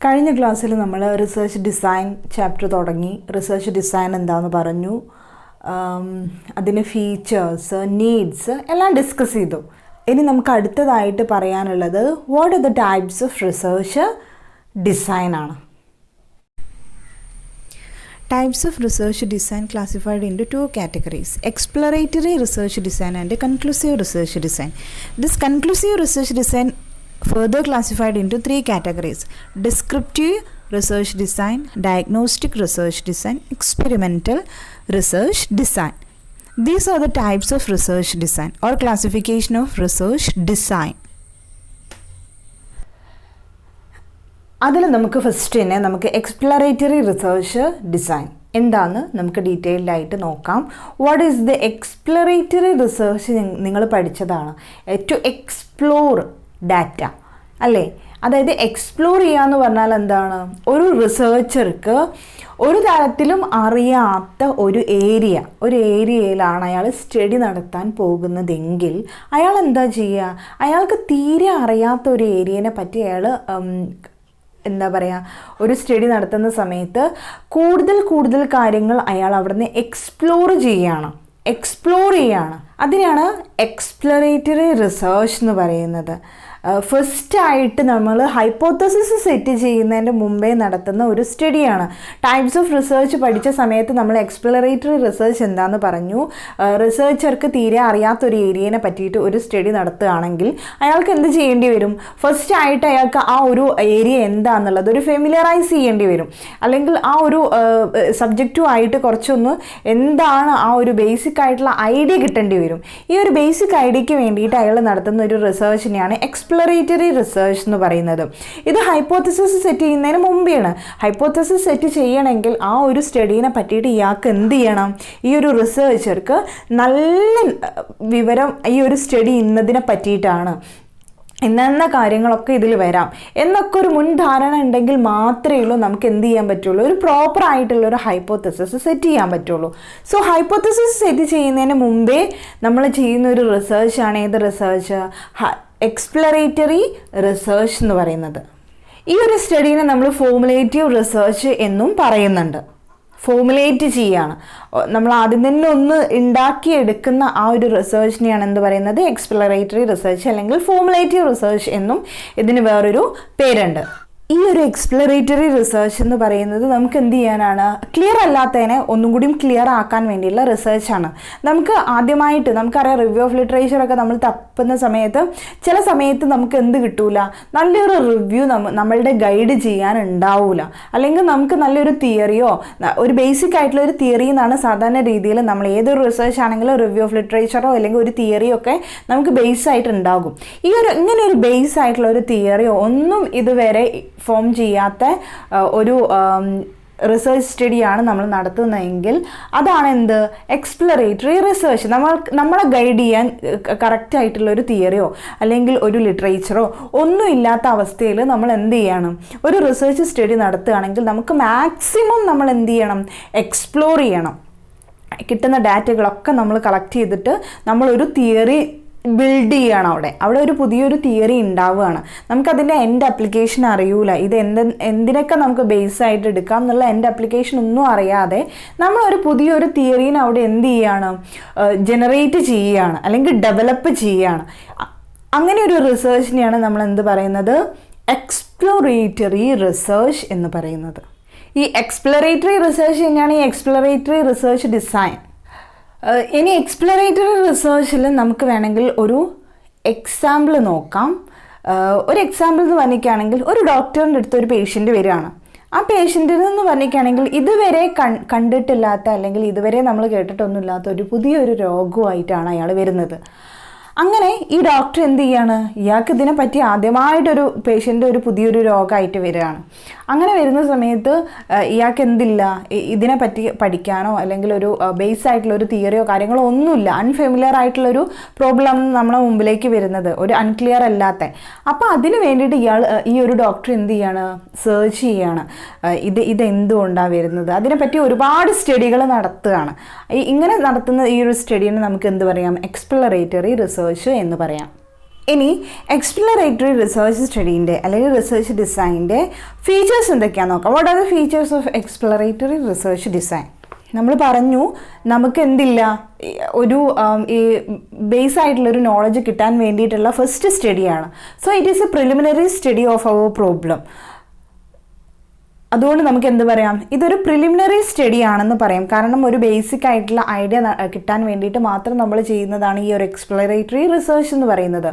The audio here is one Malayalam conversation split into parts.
കഴിഞ്ഞ ക്ലാസ്സിൽ നമ്മൾ റിസർച്ച് ഡിസൈൻ ചാപ്റ്റർ തുടങ്ങി. റിസർച്ച് ഡിസൈൻ എന്താണെന്ന് പറഞ്ഞു, അതിന് ഫീച്ചേഴ്സ്, നീഡ്സ് എല്ലാം ഡിസ്കസ് ചെയ്തു. ഇനി നമുക്ക് അടുത്തതായിട്ട് പറയാനുള്ളത് what are the types of research design ആണ്. Types of research design classified into two categories: exploratory research design and conclusive research design. This conclusive research design further classified into three categories: descriptive research design, diagnostic research design, experimental research design. These are the types of research design or classification of research design. അതിൽ നമുക്ക് ഫസ്റ്റ് തന്നെ നമുക്ക് എക്സ്പ്ലോറേറ്ററി റിസർച്ച് ഡിസൈൻ എന്താണെന്ന് നമുക്ക് ഡീറ്റെയിൽഡ് ആയിട്ട് നോക്കാം. What is the exploratory research? നിങ്ങൾ പഠിച്ചതാണ് ടു എക്സ്പ്ലോർ ഡാറ്റ അല്ലേ? അതായത് എക്സ്പ്ലോർ ചെയ്യുക എന്ന് പറഞ്ഞാൽ എന്താണ്? ഒരു റിസർച്ചർക്ക് ഒരു തരത്തിലും അറിയാത്ത ഒരു ഏരിയയിലാണ് അയാൾ സ്റ്റഡി നടത്താൻ പോകുന്നതെങ്കിൽ അയാൾ എന്താ ചെയ്യുക? അയാൾക്ക് തീരെ അറിയാത്ത ഒരു ഏരിയനെ പറ്റി അയാൾ എന്താ പറയുക, ഒരു സ്റ്റഡി നടത്തുന്ന സമയത്ത് കൂടുതൽ കാര്യങ്ങൾ അയാൾ അവിടെ നിന്ന് എക്സ്പ്ലോർ ചെയ്യാണ്. അതിനാണ് എക്സ്പ്ലോറേറ്ററി റിസർച്ച് എന്ന് പറയുന്നത്. ഫസ്റ്റായിട്ട് നമ്മൾ ഹൈപ്പോത്തസിസ് സെറ്റ് ചെയ്യുന്നതിൻ്റെ മുമ്പേ നടത്തുന്ന ഒരു സ്റ്റഡിയാണ്. ടൈപ്സ് ഓഫ് റിസർച്ച് പഠിച്ച സമയത്ത് നമ്മൾ എക്സ്പ്ലോറേറ്ററി റിസർച്ച് എന്താണെന്ന് പറഞ്ഞു. റിസർച്ചർക്ക് തീരെ അറിയാത്തൊരു ഏരിയനെ പറ്റിയിട്ട് ഒരു സ്റ്റഡി നടത്തുകയാണെങ്കിൽ അയാൾക്ക് എന്ത് ചെയ്യേണ്ടി വരും? ഫസ്റ്റായിട്ട് അയാൾക്ക് ആ ഒരു ഏരിയ എന്താണെന്നുള്ളത് ഒരു ഫെമിലിയറൈസ് ചെയ്യേണ്ടി വരും. അല്ലെങ്കിൽ ആ ഒരു സബ്ജക്റ്റുമായിട്ട് കുറച്ചൊന്ന് എന്താണ് ആ ഒരു ബേസിക് ആയിട്ടുള്ള ഐഡിയ കിട്ടേണ്ടി വരും. ഈ ഒരു ബേസിക് ഐഡിയയ്ക്ക് വേണ്ടിയിട്ട് അയാൾ നടത്തുന്ന ഒരു റിസർച്ചിനെയാണ് എക്സ്പ്ലോറേറ്ററി റിസർച്ച് എന്ന് പറയുന്നത്. ഇത് ഹൈപ്പോത്തസിസ് സെറ്റ് ചെയ്യുന്നതിന് മുമ്പെയാണ്. ഹൈപ്പോത്തസിസ് സെറ്റ് ചെയ്യണമെങ്കിൽ ആ ഒരു സ്റ്റഡീനെ പറ്റിയിട്ട് ഇയാൾക്ക് എന്ത് ചെയ്യണം? ഈ ഒരു റിസർച്ചർക്ക് നല്ല വിവരം ഈ ഒരു സ്റ്റഡി ഇന്നതിനെ പറ്റിയിട്ടാണ്, ഇന്ന കാര്യങ്ങളൊക്കെ ഇതിൽ വരാം എന്നൊക്കെ ഒരു മുൻധാരണ ഉണ്ടെങ്കിൽ മാത്രമേ ഉള്ളൂ നമുക്ക് എന്ത് ചെയ്യാൻ പറ്റുള്ളൂ, ഒരു പ്രോപ്പർ ആയിട്ടുള്ള ഒരു ഹൈപ്പോത്തസിസ് സെറ്റ് ചെയ്യാൻ പറ്റുള്ളൂ. സോ ഹൈപ്പോത്തസിസ് സെറ്റ് ചെയ്യുന്നതിന് മുമ്പേ നമ്മൾ ചെയ്യുന്ന ഒരു റിസർച്ചാണ് ഏത് റിസർച്ച്? എക്സ്പ്ലോറേറ്ററി റിസർച്ച് എന്ന് പറയുന്നത്. ഈ ഒരു സ്റ്റഡീനെ നമ്മൾ ഫോർമുലേറ്റീവ് റിസർച്ച് എന്നും പറയുന്നുണ്ട്. ഫോർമുലേറ്റ് ചെയ്യാണ്, നമ്മൾ ആദ്യം തന്നെ ഒന്ന് ഉണ്ടാക്കിയെടുക്കുന്ന ആ ഒരു റിസർച്ചിനെയാണ് എന്ത് പറയുന്നത്? എക്സ്പ്ലോറേറ്ററി റിസർച്ച് അല്ലെങ്കിൽ ഫോർമുലേറ്റീവ് റിസർച്ച് എന്നും ഇതിന് വേറൊരു പേരുണ്ട്. ഈ ഒരു എക്സ്പ്ലോറേറ്ററി റിസർച്ച് എന്ന് പറയുന്നത് നമുക്ക് എന്ത് ചെയ്യാനാണ്? ക്ലിയർ അല്ലാത്തതിനെ ഒന്നും കൂടിയും ക്ലിയർ ആക്കാൻ വേണ്ടിയുള്ള റിസർച്ചാണ്. നമുക്ക് ആദ്യമായിട്ട് നമുക്കറിയാം, റിവ്യൂ ഓഫ് ലിറ്ററേച്ചറൊക്കെ നമ്മൾ തപ്പുന്ന സമയത്ത് ചില സമയത്ത് നമുക്ക് എന്ത് കിട്ടൂല? നല്ലൊരു റിവ്യൂ നമ്മളുടെ ഗൈഡ് ചെയ്യാൻ ഉണ്ടാവില്ല. അല്ലെങ്കിൽ നമുക്ക് നല്ലൊരു തിയറിയോ ഒരു ബേസിക് ആയിട്ടുള്ള ഒരു തിയറി എന്നാണ് സാധാരണ രീതിയിൽ നമ്മൾ ഏതൊരു റിസർച്ച് ആണെങ്കിലും റിവ്യൂ ഓഫ് ലിറ്ററേച്ചറോ അല്ലെങ്കിൽ ഒരു തിയറിയോ ഒക്കെ നമുക്ക് ബേസ് ആയിട്ട് ഉണ്ടാകും. ഇങ്ങനെ ഒരു ബേസ് ആയിട്ടുള്ള ഒരു തിയറിയോ ഒന്നും ഇതുവരെ ഫോം ചെയ്യാത്ത ഒരു റിസർച്ച് സ്റ്റഡിയാണ് നമ്മൾ നടത്തുന്നതെങ്കിൽ അതാണ് എന്ത്? Exploratory research. നമ്മളെ ഗൈഡ് ചെയ്യാൻ കറക്റ്റായിട്ടുള്ള ഒരു തിയറിയോ അല്ലെങ്കിൽ ഒരു ലിറ്ററേച്ചറോ ഒന്നും ഇല്ലാത്ത അവസ്ഥയിൽ നമ്മൾ എന്ത് ചെയ്യണം? ഒരു റിസർച്ച് സ്റ്റഡി നടത്തുകയാണെങ്കിൽ നമുക്ക് മാക്സിമം നമ്മൾ എന്ത് ചെയ്യണം? എക്സ്പ്ലോർ ചെയ്യണം. കിട്ടുന്ന ഡാറ്റകളൊക്കെ നമ്മൾ കളക്ട് ചെയ്തിട്ട് നമ്മളൊരു തിയറി ബിൽഡ് ചെയ്യണം. അവിടെ ഒരു പുതിയൊരു തിയറി ഉണ്ടാവുകയാണ്. നമുക്കതിൻ്റെ എൻഡ് ആപ്ലിക്കേഷൻ അറിയൂല. ഇത് എന്തിനൊക്കെ നമുക്ക് ബേസ് ആയിട്ട് എടുക്കാം എന്നുള്ള എൻഡ് ആപ്ലിക്കേഷൻ ഒന്നും അറിയാതെ നമ്മളൊരു പുതിയൊരു തിയറീനെ അവിടെ എന്ത് ചെയ്യാണ്? ജനറേറ്റ് ചെയ്യുകയാണ് അല്ലെങ്കിൽ ഡെവലപ്പ് ചെയ്യുകയാണ്. അങ്ങനെ ഒരു റിസർച്ചിനെയാണ് നമ്മൾ എന്ത് പറയുന്നത്? എക്സ്പ്ലോറേറ്ററി റിസർച്ച് എന്ന് പറയുന്നത്. ഈ എക്സ്പ്ലോറേറ്ററി റിസർച്ച് തന്നെയാണ് ഈ എക്സ്പ്ലോറേറ്ററി റിസർച്ച് ഡിസൈൻ. ഇനി എക്സ്പ്ലോറേറ്ററി റിസർച്ചിൽ നമുക്ക് വേണമെങ്കിൽ ഒരു എക്സാമ്പിൾ നോക്കാം. ഒരു എക്സാമ്പിൾ എന്ന് പറഞ്ഞിരിക്കുകയാണെങ്കിൽ, ഒരു ഡോക്ടറിൻ്റെ അടുത്ത് ഒരു പേഷ്യൻ്റ് വരികയാണ്. ആ പേഷ്യൻറ്റിൽ നിന്ന് പറഞ്ഞിരിക്കുകയാണെങ്കിൽ ഇതുവരെ കണ്ടിട്ടില്ലാത്ത അല്ലെങ്കിൽ ഇതുവരെ നമ്മൾ കേട്ടിട്ടൊന്നുമില്ലാത്ത ഒരു പുതിയൊരു രോഗമായിട്ടാണ് അയാൾ വരുന്നത്. അങ്ങനെ ഈ ഡോക്ടർ എന്ത് ചെയ്യാണ്? ഇയാൾക്ക് ഇതിനെപ്പറ്റി ആദ്യമായിട്ടൊരു പേഷ്യൻ്റ് ഒരു പുതിയൊരു രോഗമായിട്ട് വരികയാണ്. അങ്ങനെ വരുന്ന സമയത്ത് ഇയാൾക്ക് എന്തില്ല? ഇതിനെപ്പറ്റി പഠിക്കാനോ അല്ലെങ്കിൽ ഒരു ബേസ് ആയിട്ടുള്ള ഒരു തിയറിയോ കാര്യങ്ങളോ ഒന്നുമില്ല. അൺഫെമിലിയർ ആയിട്ടുള്ളൊരു പ്രോബ്ലം നമ്മളെ മുമ്പിലേക്ക് വരുന്നത്, ഒരു അൺക്ലിയർ അല്ലാത്ത. അപ്പോൾ അതിന് വേണ്ടിയിട്ട് ഈ ഒരു ഡോക്ടർ എന്ത് ചെയ്യാണ്? സെർച്ച് ചെയ്യാണ്. ഇതെന്തുകൊണ്ടാണ് വരുന്നത്? അതിനെപ്പറ്റി ഒരുപാട് സ്റ്റഡികൾ നടത്തുകയാണ്. ഇങ്ങനെ നടത്തുന്ന ഈ ഒരു സ്റ്റഡീനെ നമുക്ക് എന്ത് പറയാം? എക്സ്പ്ലോറേറ്ററി റിസർച്ച് എന്ന് പറയാം. ഇനി എക്സ്പ്ലോറേറ്ററി റിസർച്ച് സ്റ്റഡീൻ്റെ അല്ലെങ്കിൽ റിസർച്ച് ഡിസൈൻ്റെ ഫീച്ചേഴ്സ് എന്തൊക്കെയാണെന്ന് നോക്കാം. What are the features of exploratory research design? നമ്മൾ പറഞ്ഞു നമുക്ക് എന്തില്ല, ഒരു ഈ ബേസ് ആയിട്ടുള്ളൊരു നോളജ് കിട്ടാൻ വേണ്ടിയിട്ടുള്ള ഫസ്റ്റ് സ്റ്റഡിയാണ്. So it is a preliminary study of our problem. അതുകൊണ്ട് നമുക്ക് എന്ത് പറയാം, ഇതൊരു പ്രിലിമിനറി സ്റ്റഡി ആണെന്ന് പറയാം. കാരണം ഒരു ബേസിക് ആയിട്ടുള്ള ഐഡിയ കിട്ടാൻ വേണ്ടിയിട്ട് മാത്രം നമ്മൾ ചെയ്യുന്നതാണ് ഈ ഒരു എക്സ്പ്ലോറേറ്ററി റിസർച്ച് എന്ന് പറയുന്നത്.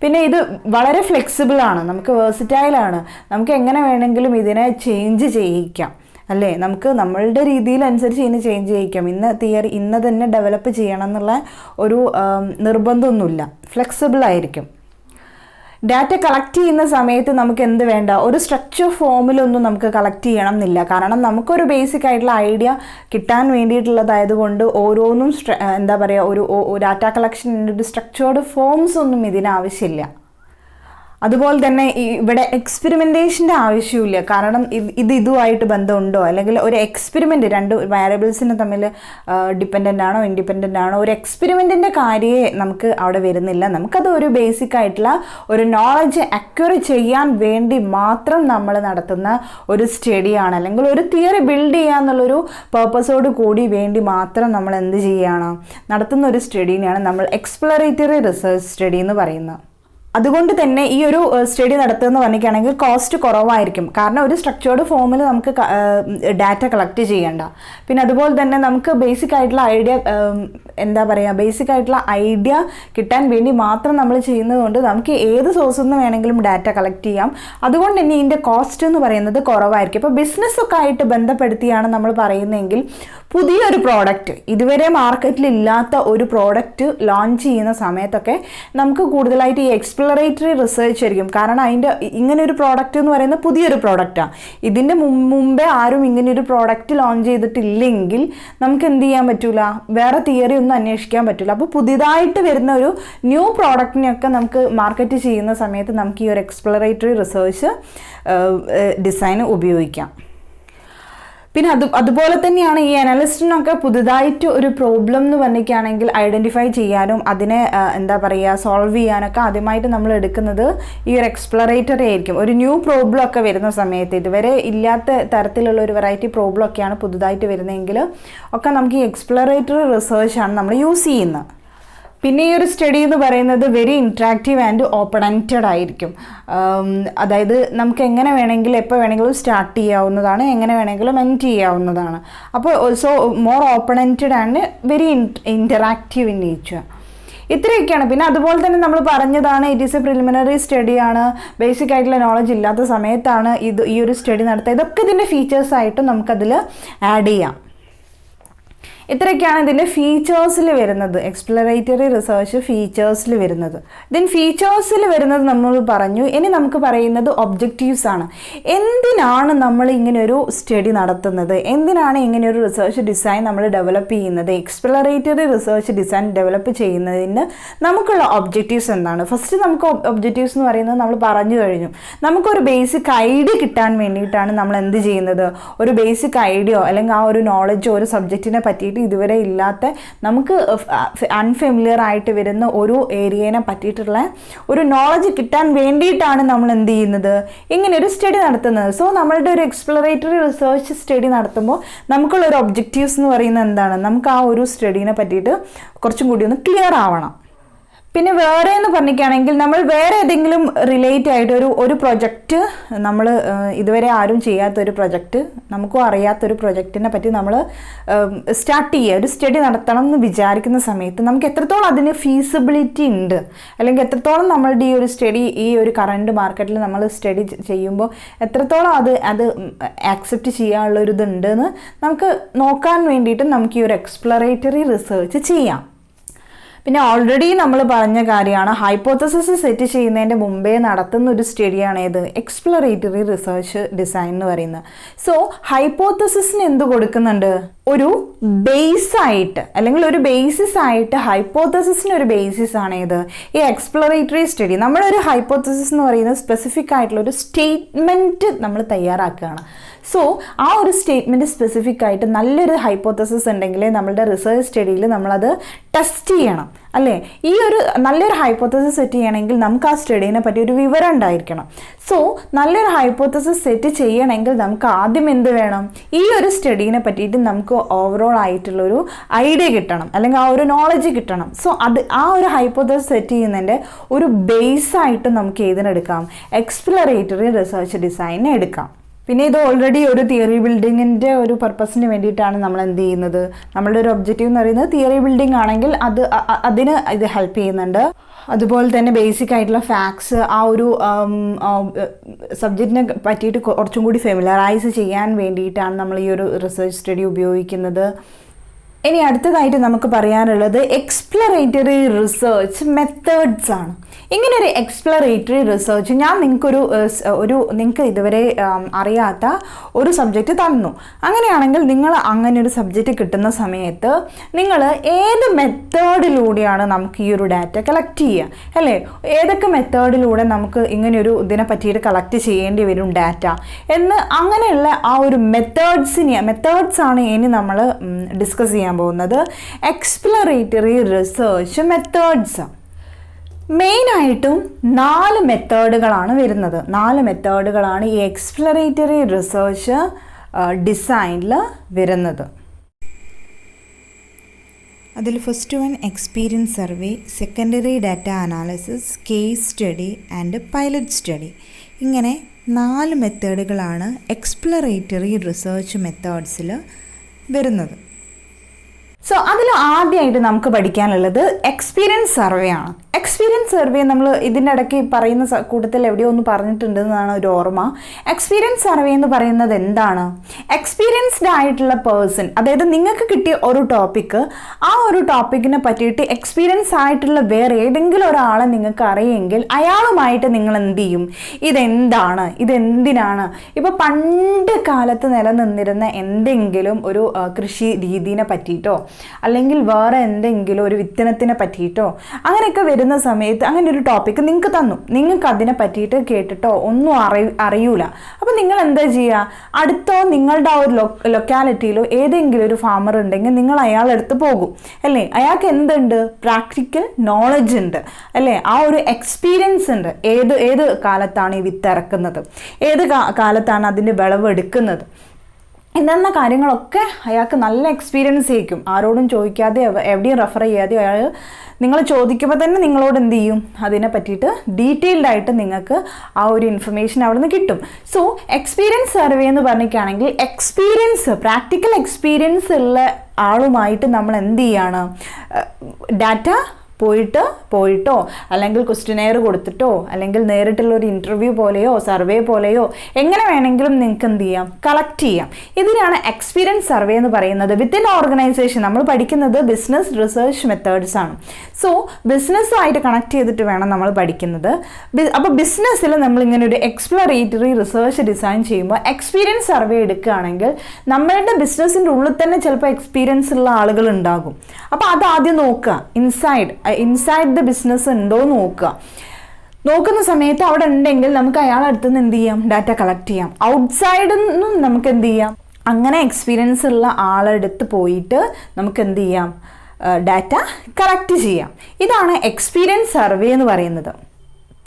പിന്നെ ഇത് വളരെ ഫ്ലെക്സിബിൾ ആണ്, നമുക്ക് വേഴ്സിറ്റൈലാണ്, നമുക്ക് എങ്ങനെ വേണമെങ്കിലും ഇതിനെ ചേഞ്ച് ചെയ്യിക്കാം അല്ലേ. നമുക്ക് നമ്മളുടെ രീതിയിലനുസരിച്ച് ഇതിനെ ചേഞ്ച് ചെയ്യിക്കാം. തിയറി ഇന്ന് തന്നെ ഡെവലപ്പ് ചെയ്യണം എന്നുള്ള ഒരു നിർബന്ധമൊന്നുമില്ല, ഫ്ലെക്സിബിൾ ആയിരിക്കും. ഡാറ്റ കളക്ട് ചെയ്യുന്ന സമയത്ത് നമുക്ക് എന്ത് വേണ്ട, ഒരു സ്ട്രക്ചർ ഫോമിലൊന്നും നമുക്ക് കളക്ട് ചെയ്യണം എന്നില്ല. കാരണം നമുക്കൊരു ബേസിക് ആയിട്ടുള്ള ഐഡിയ കിട്ടാൻ വേണ്ടിയിട്ടുള്ളതായതുകൊണ്ട് ഓരോന്നും എന്താ പറയുക, ഒരു ഡാറ്റ കളക്ഷൻ്റെ ഒരു സ്ട്രക്ചേർഡ് ഫോംസ് ഒന്നും ഇതിനാവശ്യമില്ല. അതുപോലെ തന്നെ ഇവിടെ എക്സ്പെരിമെൻറ്റേഷൻ്റെ ആവശ്യമില്ല. കാരണം ഇതുമായിട്ട് ബന്ധമുണ്ടോ, അല്ലെങ്കിൽ ഒരു എക്സ്പെരിമെൻറ്റ് രണ്ട് വാരിയബിൾസിന് തമ്മിൽ ഡിപ്പെൻഡൻ്റ് ആണോ ഇൻഡിപെൻഡൻ്റ് ആണോ, ഒരു എക്സ്പെരിമെൻറ്റിൻ്റെ കാര്യമേ നമുക്ക് അവിടെ വരുന്നില്ല. നമുക്കത് ഒരു ബേസിക് ആയിട്ടുള്ള ഒരു നോളജ് അക്വയർ ചെയ്യാൻ വേണ്ടി മാത്രം നമ്മൾ നടത്തുന്ന ഒരു സ്റ്റഡിയാണ്, അല്ലെങ്കിൽ ഒരു തിയറി ബിൽഡ് ചെയ്യുക എന്നുള്ളൊരു പേർപ്പസോട് കൂടി വേണ്ടി മാത്രം നമ്മൾ എന്ത് ചെയ്യുകയാണ്, നടത്തുന്ന ഒരു സ്റ്റഡീനെയാണ് നമ്മൾ എക്സ്പ്ലോറേറ്ററി റിസർച്ച് സ്റ്റഡി എന്ന് പറയുന്നത്. അതുകൊണ്ട് തന്നെ ഈ ഒരു സ്റ്റഡി നടത്തുമെന്ന് പറഞ്ഞിരിക്കുകയാണെങ്കിൽ കോസ്റ്റ് കുറവായിരിക്കും. കാരണം ഒരു സ്ട്രക്ചേർഡ് ഫോമിൽ നമുക്ക് ഡാറ്റ കളക്ട് ചെയ്യേണ്ട. പിന്നെ അതുപോലെ തന്നെ നമുക്ക് ബേസിക് ആയിട്ടുള്ള ഐഡിയ എന്താ പറയുക, ബേസിക് ആയിട്ടുള്ള ഐഡിയ കിട്ടാൻ വേണ്ടി മാത്രം നമ്മൾ ചെയ്യുന്നത് കൊണ്ട് നമുക്ക് ഏത് സോഴ്സിൽ നിന്ന് വേണമെങ്കിലും ഡാറ്റ കളക്ട് ചെയ്യാം. അതുകൊണ്ട് തന്നെ ഇതിൻ്റെ കോസ്റ്റ് എന്ന് പറയുന്നത് കുറവായിരിക്കും. ഇപ്പോൾ ബിസിനസ്സൊക്കെ ആയിട്ട് ബന്ധപ്പെടുത്തിയാണ് നമ്മൾ പറയുന്നതെങ്കിൽ പുതിയൊരു പ്രോഡക്റ്റ്, ഇതുവരെ മാർക്കറ്റിൽ ഇല്ലാത്ത ഒരു പ്രോഡക്റ്റ് ലോഞ്ച് ചെയ്യുന്ന സമയത്തൊക്കെ നമുക്ക് കൂടുതലായിട്ട് ഈ എക്സ്പ്ലോറേറ്ററി റിസർച്ച് ആയിരിക്കും. കാരണം അതിൻ്റെ ഇങ്ങനെ ഒരു പ്രോഡക്റ്റ് എന്ന് പറയുന്നത് പുതിയൊരു പ്രോഡക്റ്റാണ്. ഇതിൻ്റെ മുമ്പേ ആരും ഇങ്ങനെയൊരു പ്രോഡക്റ്റ് ലോഞ്ച് ചെയ്തിട്ടില്ലെങ്കിൽ നമുക്ക് എന്ത് ചെയ്യാൻ പറ്റില്ല, വേറെ തിയറി ഒന്നും അന്വേഷിക്കാൻ പറ്റില്ല. അപ്പോൾ പുതിയതായിട്ട് വരുന്ന ഒരു ന്യൂ പ്രോഡക്റ്റിനെയൊക്കെ നമുക്ക് മാർക്കറ്റ് ചെയ്യുന്ന സമയത്ത് നമുക്ക് ഈ ഒരു എക്സ്പ്ലോറേറ്ററി റിസർച്ച് ഡിസൈൻ ഉപയോഗിക്കാം. പിന്നെ അതുപോലെ തന്നെയാണ് ഈ അനലിസ്റ്റിനൊക്കെ പുതുതായിട്ട് ഒരു പ്രോബ്ലം എന്ന് പറഞ്ഞിരിക്കുകയാണെങ്കിൽ ഐഡൻറ്റിഫൈ ചെയ്യാനും അതിനെ എന്താ പറയുക സോൾവ് ചെയ്യാനൊക്കെ ആദ്യമായിട്ട് നമ്മൾ എടുക്കുന്നത് ഈ ഒരു എക്സ്പ്ലോറേറ്ററി ആയിരിക്കും. ഒരു ന്യൂ പ്രോബ്ലം ഒക്കെ വരുന്ന സമയത്ത്, ഇതുവരെ ഇല്ലാത്ത തരത്തിലുള്ള ഒരു വെറൈറ്റി പ്രോബ്ലം ഒക്കെയാണ് പുതുതായിട്ട് വരുന്നതെങ്കിൽ ഒക്കെ നമുക്ക് ഈ എക്സ്പ്ലോറേറ്ററി റിസർച്ചാണ് നമ്മൾ യൂസ് ചെയ്യുന്നത്. പിന്നെ ഈ ഒരു സ്റ്റഡി എന്ന് പറയുന്നത് very interactive and open ended ആയിരിക്കും. അതായത് നമുക്ക് എങ്ങനെ വേണമെങ്കിലും എപ്പോൾ വേണമെങ്കിലും സ്റ്റാർട്ട് ചെയ്യാവുന്നതാണ്, എങ്ങനെ വേണമെങ്കിലും എൻഡ് ചെയ്യാവുന്നതാണ്. അപ്പോൾ also more open ended and very interactive in nature. ഇത്രയൊക്കെയാണ്. പിന്നെ അതുപോലെ തന്നെ നമ്മൾ പറഞ്ഞതാണ് ഇറ്റ് ഈസ് എ പ്രിലിമിനറി സ്റ്റഡിയാണ്, ബേസിക് ആയിട്ടുള്ള നോളജ് ഇല്ലാത്ത സമയത്താണ് ഈ ഒരു സ്റ്റഡി നടത്തുക. ഇതൊക്കെ ഇതിൻ്റെ ഫീച്ചേഴ്സായിട്ടും നമുക്കതിൽ ആഡ് ചെയ്യാം. ഇത്രയൊക്കെയാണ് ഇതിൻ്റെ ഫീച്ചേഴ്സിൽ വരുന്നത്, എക്സ്പ്ലോറേറ്ററി റിസർച്ച് ഫീച്ചേഴ്സിൽ വരുന്നത്. ദെൻ ഫീച്ചേഴ്സിൽ വരുന്നത് നമ്മൾ പറഞ്ഞു. ഇനി നമുക്ക് പറയുന്നത് ഒബ്ജക്റ്റീവ്സ് ആണ്. എന്തിനാണ് നമ്മൾ ഇങ്ങനെ ഒരു സ്റ്റഡി നടത്തുന്നത്, എന്തിനാണ് ഇങ്ങനെ ഒരു റിസർച്ച് ഡിസൈൻ നമ്മൾ ഡെവലപ്പ് ചെയ്യുന്നത്, എക്സ്പ്ലോറേറ്ററി റിസർച്ച് ഡിസൈൻ ഡെവലപ്പ് ചെയ്യുന്നതിന് നമുക്കുള്ള ഒബ്ജക്റ്റീവ്സ് എന്താണ്? ഫസ്റ്റ് നമുക്ക് ഒബ്ജക്റ്റീവ്സ് എന്ന് പറയുന്നത് നമ്മൾ പറഞ്ഞു കഴിഞ്ഞു. നമുക്കൊരു ബേസിക് ഐഡിയ കിട്ടാൻ വേണ്ടിയിട്ടാണ് നമ്മൾ എന്ത് ചെയ്യുന്നത്, ഒരു ബേസിക് ഐഡിയോ അല്ലെങ്കിൽ ആ ഒരു നോളജോ ഒരു സബ്ജക്റ്റിനെ പറ്റിയിട്ട് ഇതുവരെ ഇല്ലാത്ത നമുക്ക് അൺഫെമിലിയർ ആയിട്ട് വരുന്ന ഒരു ഏരിയനെ പറ്റിയിട്ടുള്ള ഒരു നോളജ് കിട്ടാൻ വേണ്ടിയിട്ടാണ് നമ്മൾ എന്ത് ചെയ്യുന്നത്, ഇങ്ങനെ ഒരു സ്റ്റഡി നടത്തുന്നത്. സോ നമ്മളുടെ ഒരു എക്സ്പ്ലോറേറ്ററി റിസർച്ച് സ്റ്റഡി നടത്തുമ്പോൾ നമുക്കുള്ളൊരു ഒബ്ജക്റ്റീവ്സ് എന്ന് പറയുന്നത് എന്താണ്, നമുക്ക് ആ ഒരു സ്റ്റഡീനെ പറ്റിയിട്ട് കുറച്ചും കൂടി ഒന്ന് ക്ലിയർ ആവണം. പിന്നെ വേറെ എന്ന് പറഞ്ഞിരിക്കുകയാണെങ്കിൽ നമ്മൾ വേറെ ഏതെങ്കിലും റിലേറ്റ് ആയിട്ട് ഒരു പ്രൊജക്റ്റ്, നമ്മൾ ഇതുവരെ ആരും ചെയ്യാത്തൊരു പ്രൊജക്റ്റ്, നമുക്കും അറിയാത്തൊരു പ്രൊജക്റ്റിനെ പറ്റി നമ്മൾ സ്റ്റാർട്ട് ചെയ്യുക, ഒരു സ്റ്റഡി നടത്തണം എന്ന് വിചാരിക്കുന്ന സമയത്ത് നമുക്ക് എത്രത്തോളം അതിന് ഫീസിബിലിറ്റി ഉണ്ട്, അല്ലെങ്കിൽ എത്രത്തോളം നമ്മളുടെ ഈ ഒരു സ്റ്റഡി ഈ ഒരു കറണ്ട് മാർക്കറ്റിൽ നമ്മൾ സ്റ്റഡി ചെയ്യുമ്പോൾ എത്രത്തോളം അത് ആക്സെപ്റ്റ് ചെയ്യാനുള്ളൊരിതുണ്ടെന്ന് നമുക്ക് നോക്കാൻ വേണ്ടിയിട്ട് നമുക്ക് ഈ ഒരു എക്സ്പ്ലോറേറ്ററി റിസർച്ച് ചെയ്യാം. പിന്നെ ഓൾറെഡി നമ്മൾ പറഞ്ഞ കാര്യമാണ്, ഹൈപ്പോത്തസിസ് സെറ്റ് ചെയ്യുന്നതിൻ്റെ മുമ്പേ നടത്തുന്ന ഒരു സ്റ്റഡിയാണ് ഏത്, എക്സ്പ്ലോറേറ്ററി റിസർച്ച് ഡിസൈൻ എന്ന് പറയുന്നത്. സോ ഹൈപ്പോത്തസിസിന് എന്ത് കൊടുക്കുന്നുണ്ട്, ഒരു ബേസ് ആയിട്ട് അല്ലെങ്കിൽ ഒരു ബേസിസ് ആയിട്ട് ഹൈപ്പോത്തസിസിന് ഒരു ബേസിസ് ആണ് ഏത്, ഈ എക്സ്പ്ലോറേറ്ററി സ്റ്റഡി. നമ്മുടെ ഒരു ഹൈപ്പോത്തസിസ് എന്ന് പറയുന്നത് സ്പെസിഫിക് ആയിട്ടുള്ള ഒരു സ്റ്റേറ്റ്മെൻറ്റ് നമ്മൾ തയ്യാറാക്കുകയാണ്. സോ ആ ഒരു സ്റ്റേറ്റ്മെൻറ്റ് സ്പെസിഫിക് ആയിട്ട് നല്ലൊരു ഹൈപ്പോത്തസിസ് ഉണ്ടെങ്കിൽ നമ്മളുടെ റിസർച്ച് സ്റ്റഡിയിൽ നമ്മളത് ടെസ്റ്റ് ചെയ്യണം അല്ലേ. ഈ ഒരു നല്ലൊരു ഹൈപ്പോത്തസിസ് സെറ്റ് ചെയ്യണമെങ്കിൽ നമുക്ക് ആ സ്റ്റഡീനെ പറ്റി ഒരു വിവരം ഉണ്ടായിരിക്കണം. സോ നല്ലൊരു ഹൈപ്പോത്തസിസ് സെറ്റ് ചെയ്യണമെങ്കിൽ നമുക്ക് ആദ്യം എന്ത് വേണം, ഈ ഒരു സ്റ്റഡീനെ പറ്റിയിട്ട് നമുക്ക് ഓവറോൾ ആയിട്ടുള്ളൊരു ഐഡിയ കിട്ടണം, അല്ലെങ്കിൽ ആ ഒരു നോളജ് കിട്ടണം. സോ ആ ഒരു ഹൈപ്പോത്തസിസ് സെറ്റ് ചെയ്യുന്നതിൻ്റെ ഒരു ബേസായിട്ട് നമുക്ക് ഏതിനെടുക്കാം, എക്സ്പ്ലോറേറ്ററി റിസർച്ച് ഡിസൈനെ എടുക്കാം. പിന്നെ ഇത് ഓൾറെഡി ഒരു തിയറി ബിൽഡിങ്ങിൻ്റെ ഒരു പർപ്പസിന് വേണ്ടിയിട്ടാണ് നമ്മൾ എന്ത് ചെയ്യുന്നത്. നമ്മളുടെ ഒരു ഒബ്ജക്റ്റീവ് എന്ന് പറയുന്നത് തിയറി ബിൽഡിംഗ് ആണെങ്കിൽ അതിന് ഇത് ഹെൽപ്പ് ചെയ്യുന്നുണ്ട്. അതുപോലെ തന്നെ ബേസിക് ആയിട്ടുള്ള ഫാക്ട്സ് ആ ഒരു സബ്ജക്റ്റിനെ പറ്റിയിട്ട് കുറച്ചും കൂടി ഫെമിലറൈസ് ചെയ്യാൻ വേണ്ടിയിട്ടാണ് നമ്മൾ ഈ ഒരു റിസർച്ച് സ്റ്റഡി ഉപയോഗിക്കുന്നത്. ഇനി അടുത്തതായിട്ട് നമുക്ക് പറയാനുള്ളത് എക്സ്പ്ലോറേറ്ററി റിസർച്ച് മെത്തേഡ്സ് ആണ്. ഇങ്ങനെ ഒരു എക്സ്പ്ലോറേറ്ററി റിസർച്ച് ഞാൻ നിങ്ങൾക്ക് ഇതുവരെ അറിയാത്ത ഒരു സബ്ജക്റ്റ് തന്നു. അങ്ങനെയാണെങ്കിൽ നിങ്ങൾ അങ്ങനെ ഒരു സബ്ജക്റ്റ് കിട്ടുന്ന സമയത്ത് നിങ്ങൾ ഏത് മെത്തേഡിലൂടെയാണ് നമുക്ക് ഈ ഒരു ഡാറ്റ കളക്ട് ചെയ്യുക അല്ലേ, ഏതൊക്കെ മെത്തേഡിലൂടെ നമുക്ക് ഇങ്ങനെയൊരു ഇതിനെ പറ്റിയിട്ട് കളക്ട് ചെയ്യേണ്ടി വരും ഡാറ്റ എന്ന്, അങ്ങനെയുള്ള ആ ഒരു മെത്തേഡ്സ് ആണ് ഇനി നമ്മൾ ഡിസ്കസ് ചെയ്യാൻ പോകുന്നത്. എക്സ്പ്ലോറേറ്ററി റിസർച്ച് മെത്തേഡ്സ് മെയിനായിട്ടും 4 മെത്തേഡുകളാണ് വരുന്നത്. 4 മെത്തേഡുകളാണ് ഈ എക്സ്പ്ലോറേറ്ററി റിസർച്ച് ഡിസൈനിൽ വരുന്നത്. അതിൽ first one experience survey, secondary data analysis, case study and pilot study. ഇങ്ങനെ 4 മെത്തേഡുകളാണ് എക്സ്പ്ലോറേറ്ററി റിസർച്ച് മെത്തേഡ്സിൽ വരുന്നത്. സോ അതിൽ ആദ്യമായിട്ട് നമുക്ക് പഠിക്കാനുള്ളത് എക്സ്പീരിയൻസ് സർവേ ആണ്. എക്സ്പീരിയൻസ് സർവേ നമ്മൾ ഇതിൻ്റെ ഇടയ്ക്ക് പറയുന്ന കൂട്ടത്തിൽ എവിടെയോ ഒന്ന് പറഞ്ഞിട്ടുണ്ടെന്നാണ് ഒരു ഓർമ്മ. എക്സ്പീരിയൻസ് സർവേ എന്ന് പറയുന്നത് എന്താണ്? എക്സ്പീരിയൻസ്ഡ് ആയിട്ടുള്ള പേഴ്സൺ, അതായത് നിങ്ങൾക്ക് കിട്ടിയ ഒരു ടോപ്പിക്ക്, ആ ഒരു ടോപ്പിക്കിനെ പറ്റിയിട്ട് എക്സ്പീരിയൻസ് ആയിട്ടുള്ള വേറെ ഏതെങ്കിലും ഒരാളെ നിങ്ങൾക്ക് അറിയെങ്കിൽ അയാളുമായിട്ട് നിങ്ങൾ എന്ത് ചെയ്യും, ഇതെന്താണ്, ഇതെന്തിനാണ്, ഇപ്പോൾ പണ്ട് കാലത്ത് നിലനിന്നിരുന്ന എന്തെങ്കിലും ഒരു കൃഷി രീതിനെ പറ്റിയിട്ടോ അല്ലെങ്കിൽ വേറെ എന്തെങ്കിലും ഒരു വിത്തനത്തിനെ പറ്റിയിട്ടോ അങ്ങനെയൊക്കെ വരുന്ന സമയത്ത് അങ്ങനെ ഒരു ടോപ്പിക്ക് നിങ്ങൾക്ക് തന്നു, നിങ്ങൾക്ക് അതിനെ പറ്റിയിട്ട് കേട്ടിട്ടോ ഒന്നും അറിയൂല. അപ്പോൾ നിങ്ങൾ എന്താ ചെയ്യുക, അടുത്തോ നിങ്ങളുടെ ആ ഒരു ലൊക്കാലിറ്റിയിലോ ഏതെങ്കിലും ഒരു ഫാമർ ഉണ്ടെങ്കിൽ നിങ്ങൾ അയാളെടുത്ത് പോകും അല്ലേ. അയാൾക്ക് എന്തുണ്ട്, പ്രാക്ടിക്കൽ നോളജ് ഉണ്ട് അല്ലേ, ആ ഒരു എക്സ്പീരിയൻസ് ഉണ്ട്. ഏത് കാലത്താണ് ഈ വിത്ത് ഇറക്കുന്നത്, ഏത് കാലത്താണ് അതിൻ്റെ വിളവ് എടുക്കുന്നത് എന്ന കാര്യങ്ങളൊക്കെ അയാൾക്ക് നല്ല എക്സ്പീരിയൻസ് ആയിരിക്കും. ആരോടും ചോദിക്കാതെ എവിടെയും റെഫർ ചെയ്യാതെ അയാൾ നിങ്ങൾ ചോദിക്കുമ്പോൾ തന്നെ നിങ്ങളോട് എന്ത് ചെയ്യും, അതിനെ പറ്റിയിട്ട് ഡീറ്റെയിൽഡ് ആയിട്ട് നിങ്ങൾക്ക് ആ ഒരു ഇൻഫർമേഷൻ അവിടെ നിന്ന് കിട്ടും. സോ എക്സ്പീരിയൻസ് സർവേ എന്ന് പറഞ്ഞിട്ടാണെങ്കിൽ പ്രാക്ടിക്കൽ എക്സ്പീരിയൻസ് ഉള്ള ആളുമായിട്ട് നമ്മൾ എന്ത് ചെയ്യാണ്, ഡാറ്റ പോയിട്ടോ അല്ലെങ്കിൽ ക്വസ്റ്റ്യനെയർ കൊടുത്തിട്ടോ അല്ലെങ്കിൽ നേരിട്ടുള്ളൊരു ഇൻ്റർവ്യൂ പോലെയോ സർവേ പോലെയോ എങ്ങനെ വേണമെങ്കിലും നിങ്ങൾക്ക് എന്ത് ചെയ്യാം, കളക്ട് ചെയ്യാം. ഇതിനാണ് എക്സ്പീരിയൻസ് സർവേ എന്ന് പറയുന്നത്. വിത്തിൻ ഓർഗനൈസേഷൻ നമ്മൾ പഠിക്കുന്നത് ബിസിനസ് റിസർച്ച് മെത്തേഡ്സ് ആണ്. സോ ബിസിനസ്സുമായിട്ട് കണക്ട് ചെയ്തിട്ട് വേണം നമ്മൾ പഠിക്കുന്നത്. അപ്പോൾ ബിസിനസ്സിൽ നമ്മളിങ്ങനെ ഒരു എക്സ്പ്ലോറേറ്ററി റിസർച്ച് ഡിസൈൻ ചെയ്യുമ്പോൾ എക്സ്പീരിയൻസ് സർവേ എടുക്കുകയാണെങ്കിൽ നമ്മളുടെ ബിസിനസ്സിൻ്റെ ഉള്ളിൽ തന്നെ ചിലപ്പോൾ എക്സ്പീരിയൻസ് ഉള്ള ആളുകൾ ഉണ്ടാകും. അപ്പോൾ അത് ആദ്യം നോക്കുക, ഇൻസൈഡ് ദ ബിസിനസ് ഉണ്ടോ നോക്കുന്ന സമയത്ത് അവിടെ ഉണ്ടെങ്കിൽ നമുക്ക് അയാളുടെ അടുത്ത് നിന്ന് എന്ത് ചെയ്യാം, ഡാറ്റ കളക്ട് ചെയ്യാം. ഔട്ട്സൈഡിൽ നിന്നും നമുക്ക് എന്ത് ചെയ്യാം, അങ്ങനെ എക്സ്പീരിയൻസ് ഉള്ള ആളെടുത്ത് പോയിട്ട് നമുക്ക് എന്ത് ചെയ്യാം, ഡാറ്റ കളക്ട് ചെയ്യാം. ഇതാണ് എക്സ്പീരിയൻസ് സർവേ എന്ന് പറയുന്നത്.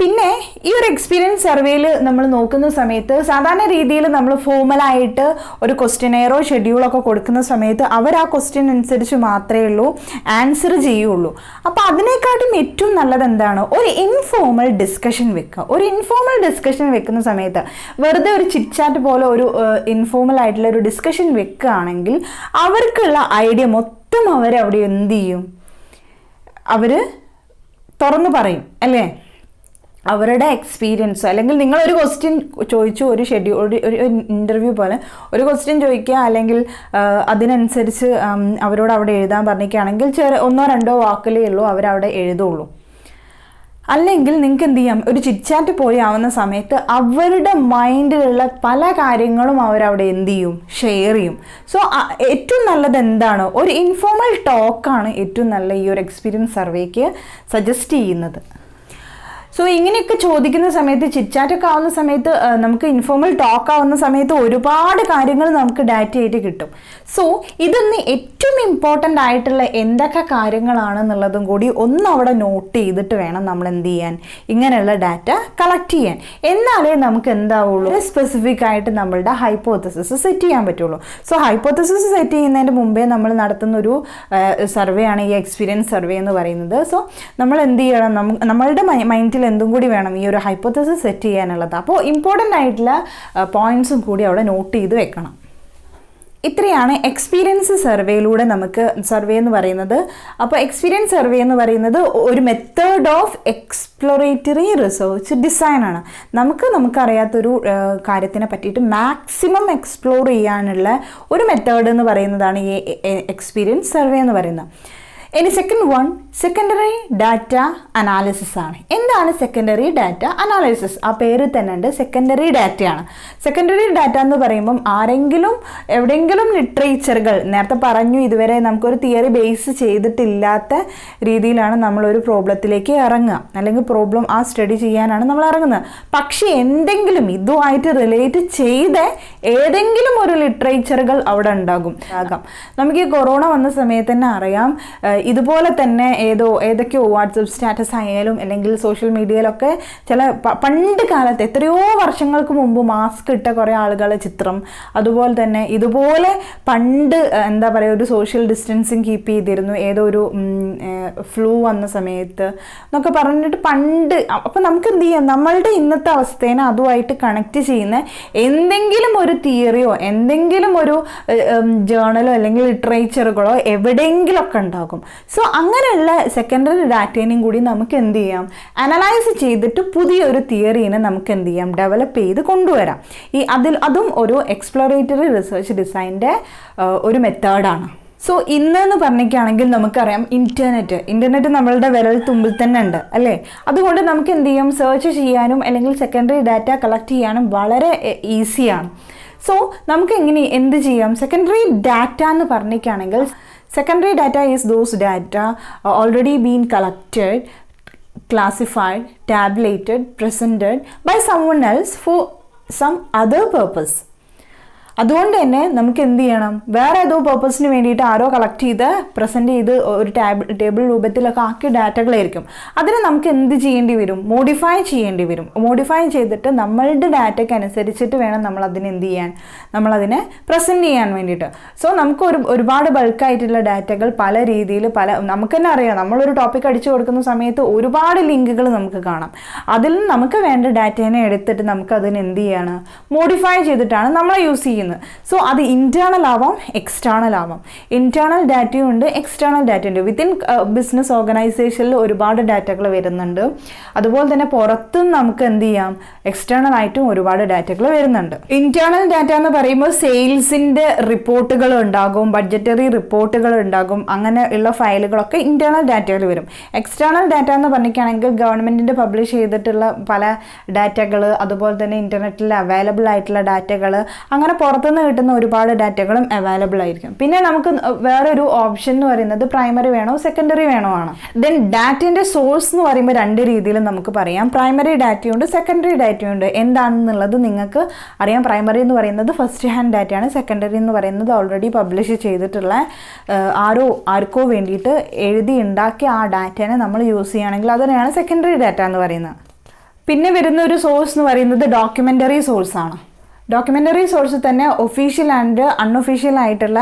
പിന്നെ ഈ ഒരു എക്സ്പീരിയൻസ് സർവേയിൽ നമ്മൾ നോക്കുന്ന സമയത്ത് സാധാരണ രീതിയിൽ നമ്മൾ ഫോർമലായിട്ട് ഒരു ക്വസ്റ്റ്യനെയറോ ഷെഡ്യൂളൊക്കെ കൊടുക്കുന്ന സമയത്ത് അവർ ആ ക്വസ്റ്റ്യൻ അനുസരിച്ച് മാത്രമേ ഉള്ളൂ ആൻസർ ചെയ്യുള്ളൂ. അപ്പോൾ അതിനെക്കാട്ടും ഏറ്റവും നല്ലത് എന്താണ്, ഒരു ഇൻഫോർമൽ ഡിസ്കഷൻ വെക്കുക. ഒരു ഇൻഫോർമൽ ഡിസ്കഷൻ വെക്കുന്ന സമയത്ത് വെറുതെ ഒരു ചിറ്റ്ചാറ്റ് പോലെ ഒരു ഇൻഫോർമൽ ആയിട്ടുള്ള ഒരു ഡിസ്കഷൻ വെക്കുകയാണെങ്കിൽ അവർക്കുള്ള ഐഡിയ മൊത്തം അവരവിടെ എന്ത് ചെയ്യും, അവർ തുറന്നു പറയും അല്ലേ. അവരുടെ എക്സ്പീരിയൻസ് അല്ലെങ്കിൽ നിങ്ങളൊരു ക്വസ്റ്റ്യൻ ചോദിച്ചു, ഒരു ഷെഡ്യൂൾ ഒരു ഇൻ്റർവ്യൂ പോലെ ഒരു ക്വസ്റ്റ്യൻ ചോദിക്കുക, അല്ലെങ്കിൽ അതിനനുസരിച്ച് അവരോട് അവിടെ എഴുതാൻ പറഞ്ഞിരിക്കുകയാണെങ്കിൽ 1-2 വാക്കിലേ ഉള്ളൂ അവരവിടെ എഴുതുള്ളൂ. അല്ലെങ്കിൽ നിങ്ങൾക്ക് എന്ത് ചെയ്യാം, ഒരു ചിറ്റ്ചാറ്റ് പോലെ ആവുന്ന സമയത്ത് അവരുടെ മൈൻഡിലുള്ള പല കാര്യങ്ങളും അവരവിടെ എന്ത് ചെയ്യും, ഷെയർ ചെയ്യും. സോ ഏറ്റവും നല്ലത് എന്താണ്, ഒരു ഇൻഫോർമൽ ടോക്കാണ് ഏറ്റവും നല്ല ഈ ഒരു എക്സ്പീരിയൻസ് സർവേക്ക് സജസ്റ്റ് ചെയ്യുന്നത്. സോ ഇങ്ങനെയൊക്കെ ചോദിക്കുന്ന സമയത്ത് ചിറ്റ്ചാറ്റൊക്കെ ആവുന്ന സമയത്ത് നമുക്ക് ഇൻഫോർമൽ ടോക്ക് ആവുന്ന സമയത്ത് ഒരുപാട് കാര്യങ്ങൾ നമുക്ക് ഡാറ്റ ആയിട്ട് കിട്ടും. സോ ഇതൊന്ന് ഏറ്റവും ഇമ്പോർട്ടൻ്റ് ആയിട്ടുള്ള എന്തൊക്കെ കാര്യങ്ങളാണെന്നുള്ളതും കൂടി ഒന്ന് അവിടെ നോട്ട് ചെയ്തിട്ട് വേണം നമ്മൾ എന്ത് ചെയ്യാൻ, ഇങ്ങനെയുള്ള ഡാറ്റ കളക്ട് ചെയ്യാൻ. എന്നാലേ നമുക്ക് എന്താവുള്ളൂ, സ്പെസിഫിക് ആയിട്ട് നമ്മളുടെ ഹൈപ്പോത്തസിസ് സെറ്റ് ചെയ്യാൻ പറ്റുള്ളൂ. സോ ഹൈപ്പോത്തസിസ് സെറ്റ് ചെയ്യുന്നതിന് മുമ്പേ നമ്മൾ നടത്തുന്ന ഒരു സർവേ ആണ് ഈ എക്സ്പീരിയൻസ് സർവേ എന്ന് പറയുന്നത്. സോ നമ്മൾ എന്ത് ചെയ്യണം, നമ്മളുടെ മൈൻഡിൽ എന്തും കൂടി വേണം ഈ ഒരു ഹൈപ്പോത്തസിസ് സെറ്റ് ചെയ്യാനുള്ളത്. അപ്പോൾ ഇമ്പോർട്ടൻ്റ് ആയിട്ടുള്ള പോയിന്റ്സും കൂടി അവിടെ നോട്ട് ചെയ്ത് വെക്കണം. ഇത്രയാണ് എക്സ്പീരിയൻസ് സർവേയിലൂടെ നമുക്ക് സർവേ എന്ന് പറയുന്നത്. അപ്പോൾ എക്സ്പീരിയൻസ് സർവേ എന്ന് പറയുന്നത് ഒരു മെത്തേഡ് ഓഫ് എക്സ്പ്ലോറേറ്ററി റിസർച്ച് ഡിസൈനാണ്. നമുക്കറിയാത്തൊരു കാര്യത്തിനെ പറ്റിയിട്ട് മാക്സിമം എക്സ്പ്ലോർ ചെയ്യാനുള്ള ഒരു മെത്തേഡ് എന്ന് പറയുന്നതാണ് ഈ എക്സ്പീരിയൻസ് സർവേ എന്ന് പറയുന്നത്. ഇനി second one secondary data analysis ആണ്. എന്താണ് സെക്കൻഡറി ഡാറ്റ അനാലിസിസ്? ആ പേര് തന്നെ ഉണ്ട്, സെക്കൻഡറി ഡാറ്റയാണ്. സെക്കൻഡറി ഡാറ്റ എന്ന് പറയുമ്പം ആരെങ്കിലും എവിടെയെങ്കിലും ലിറ്ററേച്ചറുകൾ, നേരത്തെ പറഞ്ഞു ഇതുവരെ നമുക്കൊരു തിയറി ബേസ് ചെയ്തിട്ടില്ലാത്ത രീതിയിലാണ് നമ്മളൊരു പ്രോബ്ലത്തിലേക്ക് ഇറങ്ങുക, അല്ലെങ്കിൽ പ്രോബ്ലം ആ സ്റ്റഡി ചെയ്യാനാണ് നമ്മൾ ഇറങ്ങുന്നത്. പക്ഷേ എന്തെങ്കിലും ഇതുമായിട്ട് റിലേറ്റ് ചെയ്ത ഏതെങ്കിലും ഒരു ലിറ്ററേച്ചറുകൾ അവിടെ ആകാം. നമുക്ക് ഈ കൊറോണ വന്ന സമയത്ത് തന്നെ അറിയാം, ഇതുപോലെ തന്നെ ഏതൊക്കെയോ വാട്സപ്പ് സ്റ്റാറ്റസ് ആയാലും അല്ലെങ്കിൽ സോഷ്യൽ മീഡിയയിലൊക്കെ ചില പണ്ട് കാലത്ത് എത്രയോ വർഷങ്ങൾക്ക് മുമ്പ് മാസ്ക് ഇട്ട കുറേ ആളുകളുടെ ചിത്രം, അതുപോലെ തന്നെ ഇതുപോലെ പണ്ട് എന്താ പറയുക ഒരു സോഷ്യൽ ഡിസ്റ്റൻസിങ് കീപ്പ് ചെയ്തിരുന്നു ഏതോ ഒരു ഫ്ലൂ വന്ന സമയത്ത് എന്നൊക്കെ പറഞ്ഞിട്ട് പണ്ട്. അപ്പം നമുക്ക് എന്ത് ചെയ്യാം, നമ്മളുടെ ഇന്നത്തെ അവസ്ഥേനെ അതുമായിട്ട് കണക്ട് ചെയ്യുന്ന എന്തെങ്കിലും ഒരു തിയറിയോ എന്തെങ്കിലും ഒരു ജേർണലോ അല്ലെങ്കിൽ ലിറ്ററേച്ചറുകളോ എവിടെയെങ്കിലുമൊക്കെ ഉണ്ടാകും. സോ അങ്ങനെയുള്ള സെക്കൻഡറി ഡാറ്റേനെയും കൂടി നമുക്ക് എന്ത് ചെയ്യാം, അനലൈസ് ചെയ്തിട്ട് പുതിയൊരു തിയറീനെ നമുക്ക് എന്ത് ചെയ്യാം, ഡെവലപ്പ് ചെയ്ത് കൊണ്ടുവരാം. അതും ഒരു എക്സ്പ്ലോറേറ്ററി റിസർച്ച് ഡിസൈൻ്റെ ഒരു മെത്തേഡാണ്. സോ ഇന്നെന്ന് പറഞ്ഞിരിക്കുകയാണെങ്കിൽ നമുക്കറിയാം ഇൻ്റർനെറ്റ് നമ്മളുടെ വിരൽ തുമ്പിൽ തന്നെ ഉണ്ട് അല്ലേ. അതുകൊണ്ട് നമുക്ക് എന്ത് ചെയ്യാം, സെർച്ച് ചെയ്യാനും അല്ലെങ്കിൽ സെക്കൻഡറി ഡാറ്റ കളക്ട് ചെയ്യാനും വളരെ ഈസിയാണ്. സോ നമുക്ക് എന്ത് ചെയ്യാം, സെക്കൻഡറി ഡാറ്റ എന്ന് പറഞ്ഞിരിക്കുകയാണെങ്കിൽ secondary data is those data already been collected, classified, tabulated, presented by someone else for some other purpose. അതുകൊണ്ട് തന്നെ നമുക്ക് എന്ത് ചെയ്യണം, വേറെ ഏതോ പർപ്പസിന് വേണ്ടിയിട്ട് ആരോ കളക്ട് ചെയ്ത് പ്രസൻറ്റ് ചെയ്ത് ഒരു ടേബിൾ രൂപത്തിലൊക്കെ ആക്കിയ ഡാറ്റകളായിരിക്കും. അതിനെ നമുക്ക് എന്ത് ചെയ്യേണ്ടി വരും, മോഡിഫൈ ചെയ്യേണ്ടി വരും. മോഡിഫൈ ചെയ്തിട്ട് നമ്മളുടെ ഡാറ്റയ്ക്ക് അനുസരിച്ചിട്ട് വേണം നമ്മളതിനെ എന്ത് ചെയ്യാൻ, നമ്മളതിനെ പ്രസൻറ്റ് ചെയ്യാൻ വേണ്ടിയിട്ട്. സോ നമുക്ക് ഒരുപാട് ബൾക്കായിട്ടുള്ള ഡാറ്റകൾ പല രീതിയിൽ നമുക്ക് തന്നെ അറിയാം, നമ്മളൊരു ടോപ്പിക് അടിച്ചു കൊടുക്കുന്ന സമയത്ത് ഒരുപാട് ലിങ്കുകൾ നമുക്ക് കാണാം. അതിൽ നമുക്ക് വേണ്ട ഡാറ്റേനെ എടുത്തിട്ട് നമുക്കതിന് എന്ത് ചെയ്യാണ്, മോഡിഫൈ ചെയ്തിട്ടാണ് നമ്മൾ യൂസ് ചെയ്യുന്നത്. സോ അത് ഇന്റേണൽ ആവാം എക്സ്റ്റേണൽ ആവാം. ഇന്റേണൽ ഡാറ്റയും ഉണ്ട്, എക്സ്റ്റേണൽ ഡാറ്റ ഉണ്ട്. വിത്തിൻ ബിസിനസ് ഓർഗനൈസേഷനിൽ ഒരുപാട് ഡാറ്റകൾ വരുന്നുണ്ട്. അതുപോലെ തന്നെ പുറത്തും നമുക്ക് എന്ത് ചെയ്യാം, എക്സ്റ്റേണൽ ആയിട്ടും ഒരുപാട് ഡാറ്റകൾ വരുന്നുണ്ട്. ഇന്റേണൽ ഡാറ്റ എന്ന് പറയുമ്പോൾ സെയിൽസിന്റെ റിപ്പോർട്ടുകൾ ഉണ്ടാകും, ബഡ്ജറ്ററി റിപ്പോർട്ടുകൾ ഉണ്ടാകും, അങ്ങനെ ഉള്ള ഫയലുകളൊക്കെ ഇന്റേണൽ ഡാറ്റയിൽ വരും. എക്സ്റ്റേണൽ ഡാറ്റ എന്ന് പറഞ്ഞിരിക്കുകയാണെങ്കിൽ ഗവൺമെന്റിന്റെ പബ്ലിഷ് ചെയ്തിട്ടുള്ള പല ഡാറ്റകൾ, അതുപോലെ തന്നെ ഇന്റർനെറ്റിൽ അവൈലബിൾ ആയിട്ടുള്ള ഡാറ്റകൾ, അങ്ങനെ പുറത്തുനിന്ന് കിട്ടുന്ന ഒരുപാട് ഡാറ്റകളും അവൈലബിൾ ആയിരിക്കും. പിന്നെ നമുക്ക് വേറൊരു ഓപ്ഷൻ എന്ന് പറയുന്നത് പ്രൈമറി വേണോ സെക്കൻഡറി വേണോ ആണ്. ദെൻ ഡാറ്റേൻ്റെ സോഴ്സ് എന്ന് പറയുമ്പോൾ രണ്ട് രീതിയിൽ നമുക്ക് പറയാം. പ്രൈമറി ഡാറ്റയുണ്ട്, സെക്കൻഡറി ഡാറ്റയുണ്ട്. എന്താണെന്നുള്ളത് നിങ്ങൾക്ക് അറിയാം. പ്രൈമറി എന്ന് പറയുന്നത് ഫസ്റ്റ് ഹാൻഡ് ഡാറ്റയാണ്. സെക്കൻഡറി എന്ന് പറയുന്നത് ഓൾറെഡി പബ്ലിഷ് ചെയ്തിട്ടുള്ള ആർക്കോ വേണ്ടിയിട്ട് എഴുതി ഉണ്ടാക്കിയ ആ ഡാറ്റേനെ നമ്മൾ യൂസ് ചെയ്യുകയാണെങ്കിൽ അതിനെയാണ് സെക്കൻഡറി ഡാറ്റ എന്ന് പറയുന്നത്. പിന്നെ വരുന്ന ഒരു സോഴ്സ് എന്ന് പറയുന്നത് ഡോക്യുമെൻ്ററി സോഴ്സാണ്. ഡോക്യുമെൻ്ററി സോഴ്സ് തന്നെ ഒഫീഷ്യൽ ആൻഡ് അൺഒഫീഷ്യൽ ആയിട്ടുള്ള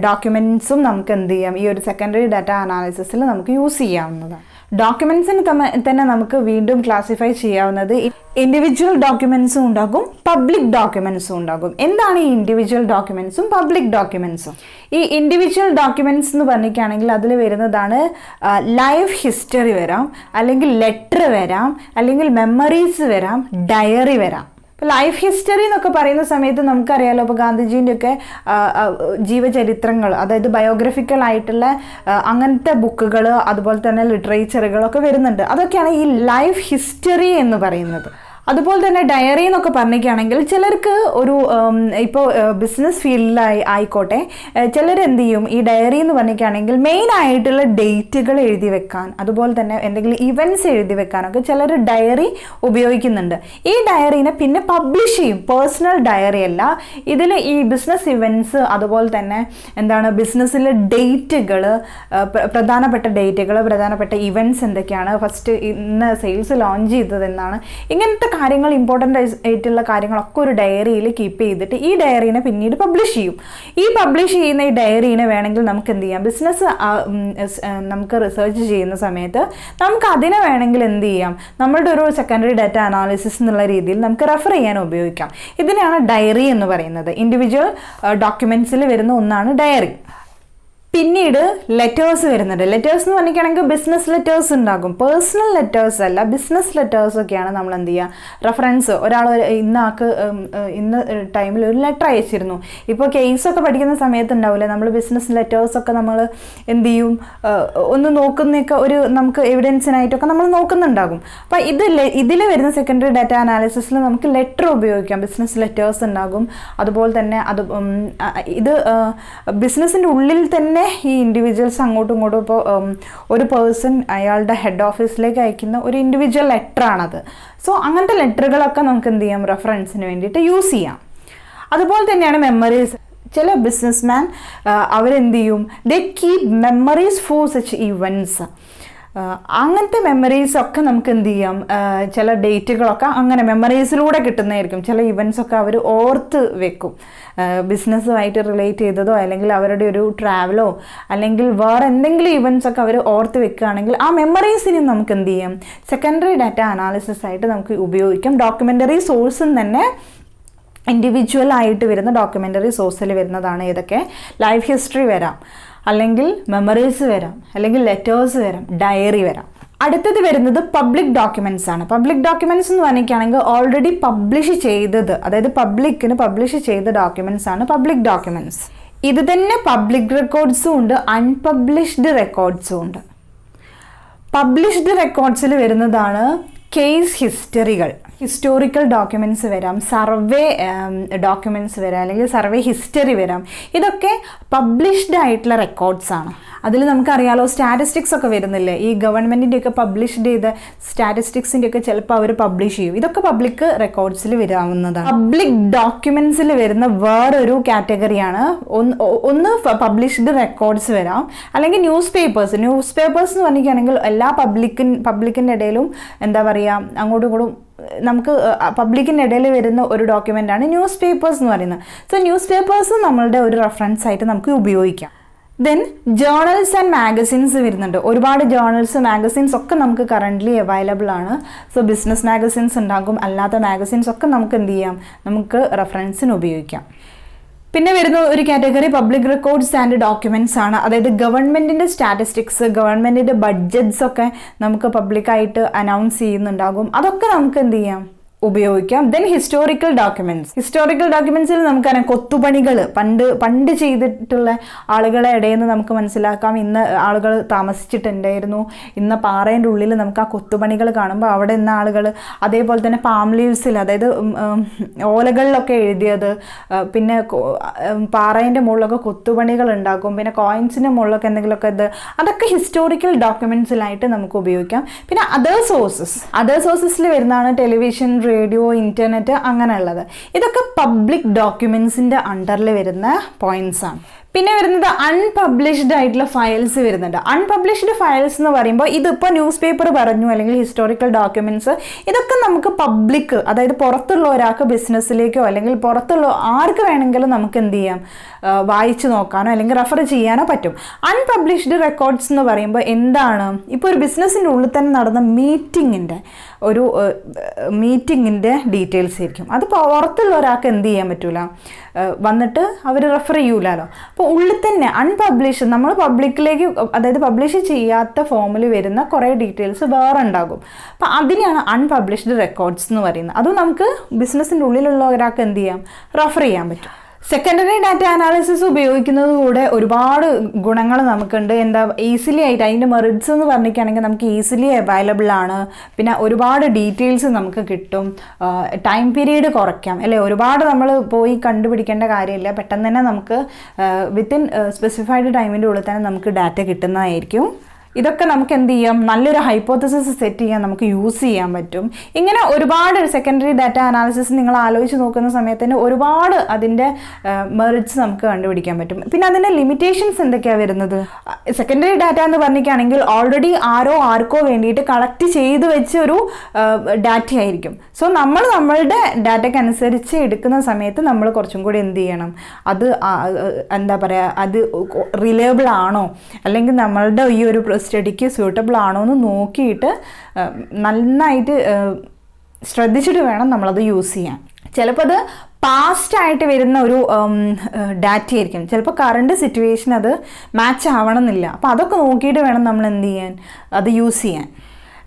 ഡോക്യുമെൻറ്റ്സും നമുക്ക് എന്ത് ചെയ്യാം, ഈ ഒരു സെക്കൻഡറി ഡാറ്റ അനാലിസിസിൽ നമുക്ക് യൂസ് ചെയ്യാവുന്നതാണ്. ഡോക്യുമെൻറ്റ്സിന് തന്നെ നമുക്ക് വീണ്ടും ക്ലാസിഫൈ ചെയ്യാവുന്നത് ഇൻഡിവിജ്വൽ ഡോക്യുമെൻറ്റ്സും ഉണ്ടാകും, പബ്ലിക് ഡോക്യുമെൻറ്റ്സും ഉണ്ടാകും. എന്താണ് ഈ ഇൻഡിവിജ്വൽ ഡോക്യുമെൻറ്റ്സും പബ്ലിക് ഡോക്യുമെൻറ്റ്സും? ഈ ഇൻഡിവിജ്വൽ ഡോക്യുമെൻറ്റ്സ് എന്ന് പറഞ്ഞിരിക്കുകയാണെങ്കിൽ അതിൽ വരുന്നതാണ് ലൈഫ് ഹിസ്റ്ററി വരാം, അല്ലെങ്കിൽ ലെറ്റർ വരാം, അല്ലെങ്കിൽ മെമ്മറീസ് വരാം, ഡയറി വരാം. ലൈഫ് ഹിസ്റ്ററി എന്നൊക്കെ പറയുന്ന സമയത്ത് നമുക്കറിയാലോ, ഇപ്പോൾ ഗാന്ധിജീൻ്റെ ഒക്കെ ജീവചരിത്രങ്ങൾ, അതായത് ബയോഗ്രഫിക്കൽ ആയിട്ടുള്ള അങ്ങനത്തെ ബുക്കുകൾ, അതുപോലെ തന്നെ ലിറ്ററേച്ചറുകളൊക്കെ വരുന്നുണ്ട്. അതൊക്കെയാണ് ഈ ലൈഫ് ഹിസ്റ്ററി എന്ന് പറയുന്നത്. അതുപോലെ തന്നെ ഡയറി എന്നൊക്കെ പറഞ്ഞിരിക്കുകയാണെങ്കിൽ ചിലർക്ക് ഒരു ഇപ്പോൾ ബിസിനസ് ഫീൽഡിലായി ആയിക്കോട്ടെ, ചിലർ എന്ത് ചെയ്യും, ഈ ഡയറി എന്ന് പറഞ്ഞിരിക്കുകയാണെങ്കിൽ മെയിൻ ആയിട്ടുള്ള ഡേറ്റുകൾ എഴുതി വെക്കാൻ, അതുപോലെ തന്നെ എന്തെങ്കിലും ഇവൻറ്റ്സ് എഴുതി വെക്കാനൊക്കെ ചിലർ ഡയറി ഉപയോഗിക്കുന്നുണ്ട്. ഈ ഡയറീനെ പിന്നെ പബ്ലിഷ് ചെയ്യും. പേഴ്സണൽ ഡയറി അല്ല, ഇതിൽ ഈ ബിസിനസ് ഇവൻറ്റ്സ്, അതുപോലെ തന്നെ എന്താണ് ബിസിനസ്സിലെ ഡേറ്റുകൾ, പ്രധാനപ്പെട്ട ഡേറ്റുകൾ, പ്രധാനപ്പെട്ട ഇവൻറ്റ്സ് എന്തൊക്കെയാണ്, ഫസ്റ്റ് ഇന്ന് സെയിൽസ് ലോഞ്ച് ചെയ്തതെന്നാണ്, ഇങ്ങനത്തെ കാര്യങ്ങൾ, ഇമ്പോർട്ടൻ്റ് ആയിട്ടുള്ള കാര്യങ്ങളൊക്കെ ഒരു ഡയറിയിൽ കീപ്പ് ചെയ്തിട്ട് ഈ ഡയറീനെ പിന്നീട് പബ്ലിഷ് ചെയ്യും. ഈ പബ്ലിഷ് ചെയ്യുന്ന ഈ ഡയറീനെ വേണമെങ്കിൽ നമുക്ക് എന്ത് ചെയ്യാം, ബിസിനസ് നമുക്ക് റിസർച്ച് ചെയ്യുന്ന സമയത്ത് നമുക്ക് അതിനെ വേണമെങ്കിൽ എന്ത് ചെയ്യാം, നമ്മളുടെ ഒരു സെക്കൻഡറി ഡാറ്റ അനാലിസിസ് എന്നുള്ള രീതിയിൽ നമുക്ക് റെഫർ ചെയ്യാൻ ഉപയോഗിക്കാം. ഇതിനെയാണ് ഡയറി എന്ന് പറയുന്നത്. ഇൻഡിവിജ്വൽ ഡോക്യുമെൻറ്റ്സിൽ വരുന്ന ഒന്നാണ് ഡയറി. പിന്നീട് ലെറ്റേഴ്സ് വരുന്നുണ്ട്. ലെറ്റേഴ്സ് എന്ന് പറഞ്ഞിരിക്കുകയാണെങ്കിൽ ബിസിനസ് ലെറ്റേഴ്സ് ഉണ്ടാകും. പേഴ്സണൽ ലെറ്റേഴ്സ് അല്ല, ബിസിനസ് ലെറ്റേഴ്സൊക്കെയാണ് നമ്മൾ എന്ത് ചെയ്യുക, റെഫറൻസ്. ഒരാൾ ഇന്ന ടൈമിൽ ഒരു ലെറ്റർ അയച്ചിരുന്നു. ഇപ്പോൾ കേസൊക്കെ പഠിക്കുന്ന സമയത്ത് ഉണ്ടാവില്ലേ, നമ്മൾ ബിസിനസ് ലെറ്റേഴ്സൊക്കെ നമ്മൾ എന്ത് ചെയ്യും, ഒന്ന് നോക്കുന്നൊക്കെ ഒരു നമുക്ക് എവിഡൻസിനായിട്ടൊക്കെ നമ്മൾ നോക്കുന്നുണ്ടാകും. അപ്പോൾ ഇതിൽ വരുന്ന സെക്കൻഡറി ഡാറ്റ അനാലിസിസിൽ നമുക്ക് ലെറ്റർ ഉപയോഗിക്കാം. ബിസിനസ് ലെറ്റേഴ്സ് ഉണ്ടാകും. അതുപോലെ തന്നെ ഇത് ബിസിനസ്സിൻ്റെ ഉള്ളിൽ തന്നെ ഈ ഇൻഡിവിജ്വൽസ് അങ്ങോട്ടും ഇങ്ങോട്ടും, ഇപ്പോൾ ഒരു പേഴ്സൺ അയാളുടെ ഹെഡ് ഓഫീസിലേക്ക് അയക്കുന്ന ഒരു ഇൻഡിവിജ്വൽ ലെറ്ററാണത്. സോ അങ്ങനത്തെ ലെറ്ററുകളൊക്കെ നമുക്ക് എന്ത് ചെയ്യാം, റെഫറൻസിന് വേണ്ടിയിട്ട് യൂസ് ചെയ്യാം. അതുപോലെ തന്നെയാണ് മെമ്മറീസ്. ചില ബിസിനസ്മാൻ അവരെന്ത് ചെയ്യും, ദേ keep memories for such events. അങ്ങനത്തെ മെമ്മറീസൊക്കെ നമുക്ക് എന്ത് ചെയ്യാം, ചില ഡേറ്റുകളൊക്കെ അങ്ങനെ മെമ്മറീസിലൂടെ കിട്ടുന്നതായിരിക്കും. ചില ഇവൻറ്റ്സൊക്കെ അവർ ഓർത്ത് വെക്കും, ബിസിനസ്സുമായിട്ട് റിലേറ്റ് ചെയ്തതോ അല്ലെങ്കിൽ അവരുടെ ഒരു ട്രാവലോ അല്ലെങ്കിൽ വേറെ എന്തെങ്കിലും ഇവൻറ്റ്സൊക്കെ അവർ ഓർത്ത് വെക്കുകയാണെങ്കിൽ ആ മെമ്മറീസിന് നമുക്ക് എന്ത് ചെയ്യാം, സെക്കൻഡറി ഡാറ്റ അനാലിസിസ് ആയിട്ട് നമുക്ക് ഉപയോഗിക്കാം. ഡോക്യുമെൻ്ററി സോഴ്സിൽ തന്നെ ഇൻഡിവിജ്വൽ ആയിട്ട് വരുന്ന ഡോക്യുമെൻ്ററി സോഴ്സിൽ വരുന്നതാണ് ഏതൊക്കെ, ലൈഫ് ഹിസ്റ്ററി വരാം, അല്ലെങ്കിൽ മെമ്മറീസ് വരാം, അല്ലെങ്കിൽ ലെറ്റേഴ്സ് വരാം, ഡയറി വരാം. അടുത്തത് വരുന്നത് പബ്ലിക് ഡോക്യുമെൻറ്റ്സ് ആണ്. പബ്ലിക് ഡോക്യുമെൻറ്റ്സ് എന്ന് പറഞ്ഞിരിക്കുകയാണെങ്കിൽ ഓൾറെഡി പബ്ലിഷ് ചെയ്തത്, അതായത് പബ്ലിക്കിന് പബ്ലിഷ് ചെയ്ത ഡോക്യുമെൻറ്റ്സ് ആണ് പബ്ലിക് ഡോക്യുമെൻറ്റ്സ്. ഇത് തന്നെ പബ്ലിക് റെക്കോർഡ്സും ഉണ്ട്, അൺപബ്ലിഷ്ഡ് റെക്കോർഡ്സും ഉണ്ട്. പബ്ലിഷ്ഡ് റെക്കോർഡ്സിൽ വരുന്നതാണ് കേസ് ഹിസ്റ്ററികൾ, ഹിസ്റ്റോറിക്കൽ ഡോക്യുമെൻറ്റ്സ് വരാം, സർവേ ഡോക്യുമെൻറ്റ്സ് വരാം, അല്ലെങ്കിൽ സർവേ ഹിസ്റ്ററി വരാം. ഇതൊക്കെ പബ്ലിഷ്ഡ് ആയിട്ടുള്ള റെക്കോർഡ്സ് ആണ്. അതിൽ നമുക്കറിയാലോ സ്റ്റാറ്റിസ്റ്റിക്സ് ഒക്കെ വരുന്നില്ലേ, ഈ ഗവൺമെൻറ്റിൻ്റെയൊക്കെ പബ്ലിഷ്ഡ് ചെയ്ത സ്റ്റാറ്റിസ്റ്റിക്സിൻ്റെയൊക്കെ ചിലപ്പോൾ അവർ പബ്ലിഷ് ചെയ്യും. ഇതൊക്കെ പബ്ലിക് റെക്കോർഡ്സിൽ വരാവുന്നതാണ്. പബ്ലിക് ഡോക്യുമെൻറ്റ്സിൽ വരുന്ന വേറൊരു കാറ്റഗറിയാണ് ഒന്ന് പബ്ലിഷ്ഡ് റെക്കോർഡ്സ് വരാം, അല്ലെങ്കിൽ ന്യൂസ് പേപ്പേഴ്സ് എന്ന് പറഞ്ഞിരിക്കുകയാണെങ്കിൽ എല്ലാ പബ്ലിക്കിൻ്റെ ഇടയിലും എന്താ പറയുക, അങ്ങോട്ടും ഇങ്ങോട്ടും നമുക്ക് പബ്ലിക്കിൻ്റെ ഇടയിൽ വരുന്ന ഒരു ഡോക്യുമെൻ്റാണ് ന്യൂസ് പേപ്പേഴ്സ് എന്ന് പറയുന്നത്. സോ ന്യൂസ് പേപ്പേഴ്സ് നമ്മളുടെ ഒരു റെഫറൻസ് ആയിട്ട് നമുക്ക് ഉപയോഗിക്കാം. ദെൻ ജേർണൽസ് ആൻഡ് മാഗസിൻസ് വരുന്നുണ്ട്. ഒരുപാട് ജേർണൽസ്, മാഗസിൻസ് ഒക്കെ നമുക്ക് കറൻ്റ്ലി അവൈലബിൾ ആണ്. സോ ബിസിനസ് മാഗസിൻസ് ഉണ്ടാകും, അല്ലാത്ത മാഗസിൻസ് ഒക്കെ നമുക്ക് എന്ത് ചെയ്യാം, നമുക്ക് റെഫറൻസിന് ഉപയോഗിക്കാം. പിന്നെ വരുന്ന ഒരു category public records and documents ആണ്. അതായത് ഗവൺമെൻറ്റിൻ്റെ സ്റ്റാറ്റിസ്റ്റിക്സ്, ഗവൺമെൻറ്റിൻ്റെ ബഡ്ജറ്റ്സ് ഒക്കെ നമുക്ക് പബ്ലിക്കായിട്ട് അനൗൺസ് ചെയ്യുന്നുണ്ടാകും. അതൊക്കെ നമുക്ക് എന്ത് ചെയ്യാം, ഉപയോഗിക്കാം. ദെൻ ഹിസ്റ്റോറിക്കൽ ഡോക്യുമെൻറ്റ്സിൽ നമുക്കറിയാം കൊത്തുപണികൾ പണ്ട് ചെയ്തിട്ടുള്ള ആളുകളെ ഇടയിൽ നിന്ന് നമുക്ക് മനസ്സിലാക്കാം ഇന്ന് ആളുകൾ താമസിച്ചിട്ടുണ്ടായിരുന്നു, ഇന്ന പാറേൻ്റെ ഉള്ളിൽ നമുക്ക് ആ കൊത്തുപണികൾ കാണുമ്പോൾ അവിടെ ഇന്ന ആളുകൾ. അതേപോലെ തന്നെ പാം ലീവ്സിൽ, അതായത് ഓലകളിലൊക്കെ എഴുതിയത്, പിന്നെ പാറേൻ്റെ മുകളിലൊക്കെ കൊത്തുപണികൾ ഉണ്ടാക്കും, പിന്നെ കോയിൻസിൻ്റെ മുകളിലൊക്കെ എന്തെങ്കിലുമൊക്കെ അതൊക്കെ ഹിസ്റ്റോറിക്കൽ ഡോക്യുമെൻറ്റ്സിലായിട്ട് നമുക്ക് ഉപയോഗിക്കാം. പിന്നെ അതർ സോഴ്സസിൽ വരുന്നതാണ് ടെലിവിഷൻ, റേഡിയോ, ഇൻ്റർനെറ്റ്, അങ്ങനെയുള്ളത്. ഇതൊക്കെ പബ്ലിക് ഡോക്യുമെൻറ്റ്സിൻ്റെ അണ്ടറിൽ വരുന്ന പോയിന്റ്സ് ആണ്. പിന്നെ വരുന്നത് അൺപബ്ലിഷ്ഡ് ആയിട്ടുള്ള ഫയൽസ് വരുന്നുണ്ട്. അൺപബ്ലിഷ്ഡ് ഫയൽസ് എന്ന് പറയുമ്പോൾ ഇതിപ്പോൾ ന്യൂസ് പേപ്പർ പറഞ്ഞു, അല്ലെങ്കിൽ ഹിസ്റ്റോറിക്കൽ ഡോക്യുമെൻറ്റ്സ്, ഇതൊക്കെ നമുക്ക് പബ്ലിക്, അതായത് പുറത്തുള്ള ഒരാൾക്ക് ബിസിനസ്സിലേക്കോ അല്ലെങ്കിൽ പുറത്തുള്ള ആർക്ക് വേണമെങ്കിലും നമുക്ക് എന്ത് ചെയ്യാം, വായിച്ചു നോക്കാനോ അല്ലെങ്കിൽ റെഫർ ചെയ്യാനോ പറ്റും. അൺപബ്ലിഷ്ഡ് റെക്കോർഡ്സ് എന്ന് പറയുമ്പോൾ എന്താണ്, ഇപ്പോൾ ഒരു ബിസിനസ്സിൻ്റെ ഉള്ളിൽ തന്നെ നടന്ന മീറ്റിങ്ങിൻ്റെ ഡീറ്റെയിൽസ് ആയിരിക്കും. അത് പുറത്തുള്ള ഒരാൾക്ക് എന്ത് ചെയ്യാൻ പറ്റൂല, വന്നിട്ട് അവർ റെഫർ ചെയ്യൂലോ. അപ്പോൾ ഉള്ളിൽ തന്നെ അൺപബ്ലിഷ്, നമ്മൾ പബ്ലിക്കിലേക്ക്, അതായത് പബ്ലിഷ് ചെയ്യാത്ത ഫോമിൽ വരുന്ന കുറേ ഡീറ്റെയിൽസ് വേറെ ഉണ്ടാകും. അപ്പോൾ അതിനെയാണ് അൺപബ്ലിഷ്ഡ് റെക്കോർഡ്സ് എന്ന് പറയുന്നത്. അതും നമുക്ക് ബിസിനസ്സിൻ്റെ ഉള്ളിലുള്ള ഒരാൾക്ക് എന്ത് ചെയ്യാം, റെഫർ ചെയ്യാൻ പറ്റും. സെക്കൻഡറി ഡാറ്റ അനാലിസിസ് ഉപയോഗിക്കുന്നതുകൂടെ ഒരുപാട് ഗുണങ്ങൾ നമുക്കുണ്ട്. എന്താ, ഈസിലി ആയിട്ട് അതിൻ്റെ മെറിറ്റ്സ് എന്ന് പറഞ്ഞിരിക്കുകയാണെങ്കിൽ നമുക്ക് ഈസിലി അവൈലബിൾ ആണ്. പിന്നെ ഒരുപാട് ഡീറ്റെയിൽസ് നമുക്ക് കിട്ടും. ടൈം പീരീഡ് കുറയ്ക്കാം അല്ലേ, ഒരുപാട് നമ്മൾ പോയി കണ്ടുപിടിക്കേണ്ട കാര്യമില്ല. പെട്ടെന്ന് തന്നെ നമുക്ക് വിത്തിൻ സ്പെസിഫൈഡ് ടൈമിൻ്റെ ഉള്ളിൽ തന്നെ നമുക്ക് ഡാറ്റ കിട്ടുന്നതായിരിക്കും. ഇതൊക്കെ നമുക്ക് എന്ത് ചെയ്യാം, നല്ലൊരു ഹൈപ്പോത്തസിസ് സെറ്റ് ചെയ്യാൻ നമുക്ക് യൂസ് ചെയ്യാൻ പറ്റും. ഇങ്ങനെ ഒരുപാട് സെക്കൻഡറി ഡാറ്റ അനാലിസിസ് നിങ്ങൾ ആലോചിച്ച് നോക്കുന്ന സമയത്തിന് ഒരുപാട് അതിൻ്റെ മെറിറ്റ്സ് നമുക്ക് കണ്ടുപിടിക്കാൻ പറ്റും. പിന്നെ അതിൻ്റെ ലിമിറ്റേഷൻസ് എന്തൊക്കെയാണ് വരുന്നത്? സെക്കൻഡറി ഡാറ്റ എന്ന് പറഞ്ഞിരിക്കുകയാണെങ്കിൽ ഓൾറെഡി ആർക്കോ വേണ്ടിയിട്ട് കളക്ട് ചെയ്ത് വെച്ച ഒരു ഡാറ്റ ആയിരിക്കും. സോ നമ്മളുടെ ഡാറ്റയ്ക്ക് അനുസരിച്ച് എടുക്കുന്ന സമയത്ത് നമ്മൾ കുറച്ചും കൂടി എന്ത് ചെയ്യണം, അത് എന്താ പറയുക, അത് റിലയബിൾ ആണോ അല്ലെങ്കിൽ നമ്മളുടെ ഈ ഒരു സ്റ്റഡിക്ക് സ്യൂട്ടബിൾ ആണോ എന്ന് നോക്കിയിട്ട് നന്നായിട്ട് ശ്രദ്ധിച്ചിട്ട് വേണം നമ്മളത് യൂസ് ചെയ്യാൻ. ചിലപ്പോൾ അത് പാസ്റ്റായിട്ട് വരുന്ന ഒരു ഡാറ്റ ആയിരിക്കും, ചിലപ്പോൾ കറണ്ട് സിറ്റുവേഷൻ അത് മാച്ച് ആവണമെന്നില്ല. അപ്പോൾ അതൊക്കെ നോക്കിയിട്ട് വേണം നമ്മൾ എന്ത് ചെയ്യാൻ, അത് യൂസ് ചെയ്യാൻ.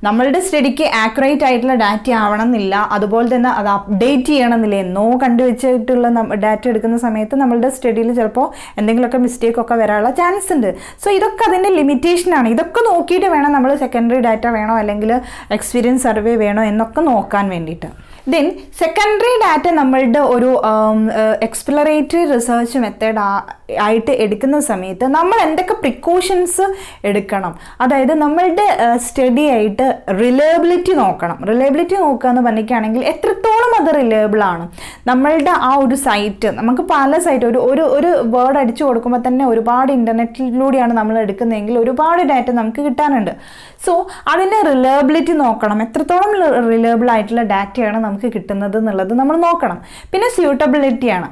നമ്മളുടെ സ്റ്റഡിക്ക് ആക്യുറേറ്റ് ആയിട്ടുള്ള ഡാറ്റ ആവണമെന്നില്ല, അതുപോലെ തന്നെ അത് അപ്ഡേറ്റ് ചെയ്യണമെന്നില്ല. എന്നോ കണ്ടുവച്ചിട്ടുള്ള ഡാറ്റ എടുക്കുന്ന സമയത്ത് നമ്മളുടെ സ്റ്റഡിയിൽ ചിലപ്പോൾ എന്തെങ്കിലുമൊക്കെ മിസ്റ്റേക്കൊക്കെ വരാനുള്ള ചാൻസ് ഉണ്ട്. സോ ഇതൊക്കെ അതിൻ്റെ ലിമിറ്റേഷനാണ്. ഇതൊക്കെ നോക്കിയിട്ട് വേണം നമ്മൾ സെക്കൻഡറി ഡാറ്റ വേണോ അല്ലെങ്കിൽ എക്സ്പീരിയൻസ് സർവേ വേണോ എന്നൊക്കെ നോക്കാൻ വേണ്ടിയിട്ട്. ദെൻ സെക്കൻഡറി ഡാറ്റ നമ്മളുടെ ഒരു എക്സ്പ്ലോറേറ്ററി റിസർച്ച് മെത്തേഡ് ആയിട്ട് എടുക്കുന്ന സമയത്ത് നമ്മൾ എന്തൊക്കെ പ്രിക്കോഷൻസ് എടുക്കണം, അതായത് നമ്മളുടെ സ്റ്റഡി ആയിട്ട് റിലയബിലിറ്റി നോക്കണം. റിലയബിലിറ്റി നോക്കുക എന്ന് പറഞ്ഞിരിക്കുകയാണെങ്കിൽ എത്രത്തോളം അത് റിലയബിൾ ആണ്. നമ്മളുടെ ആ ഒരു സൈറ്റ്, നമുക്ക് പല സൈറ്റ് ഒരു വേർഡ് അടിച്ചു കൊടുക്കുമ്പോൾ തന്നെ ഒരുപാട് ഇൻ്റർനെറ്റിലൂടെയാണ് നമ്മൾ എടുക്കുന്നതെങ്കിൽ ഒരുപാട് ഡാറ്റ നമുക്ക് കിട്ടാനുണ്ട്. സോ അതിൻ്റെ റിലയബിലിറ്റി നോക്കണം, എത്രത്തോളം റിലയബിൾ ആയിട്ടുള്ള ഡാറ്റയാണ് നമുക്ക് കിട്ടുന്നത് എന്നുള്ളത് നമ്മൾ നോക്കണം. പിന്നെ സ്യൂട്ടബിലിറ്റിയാണ്,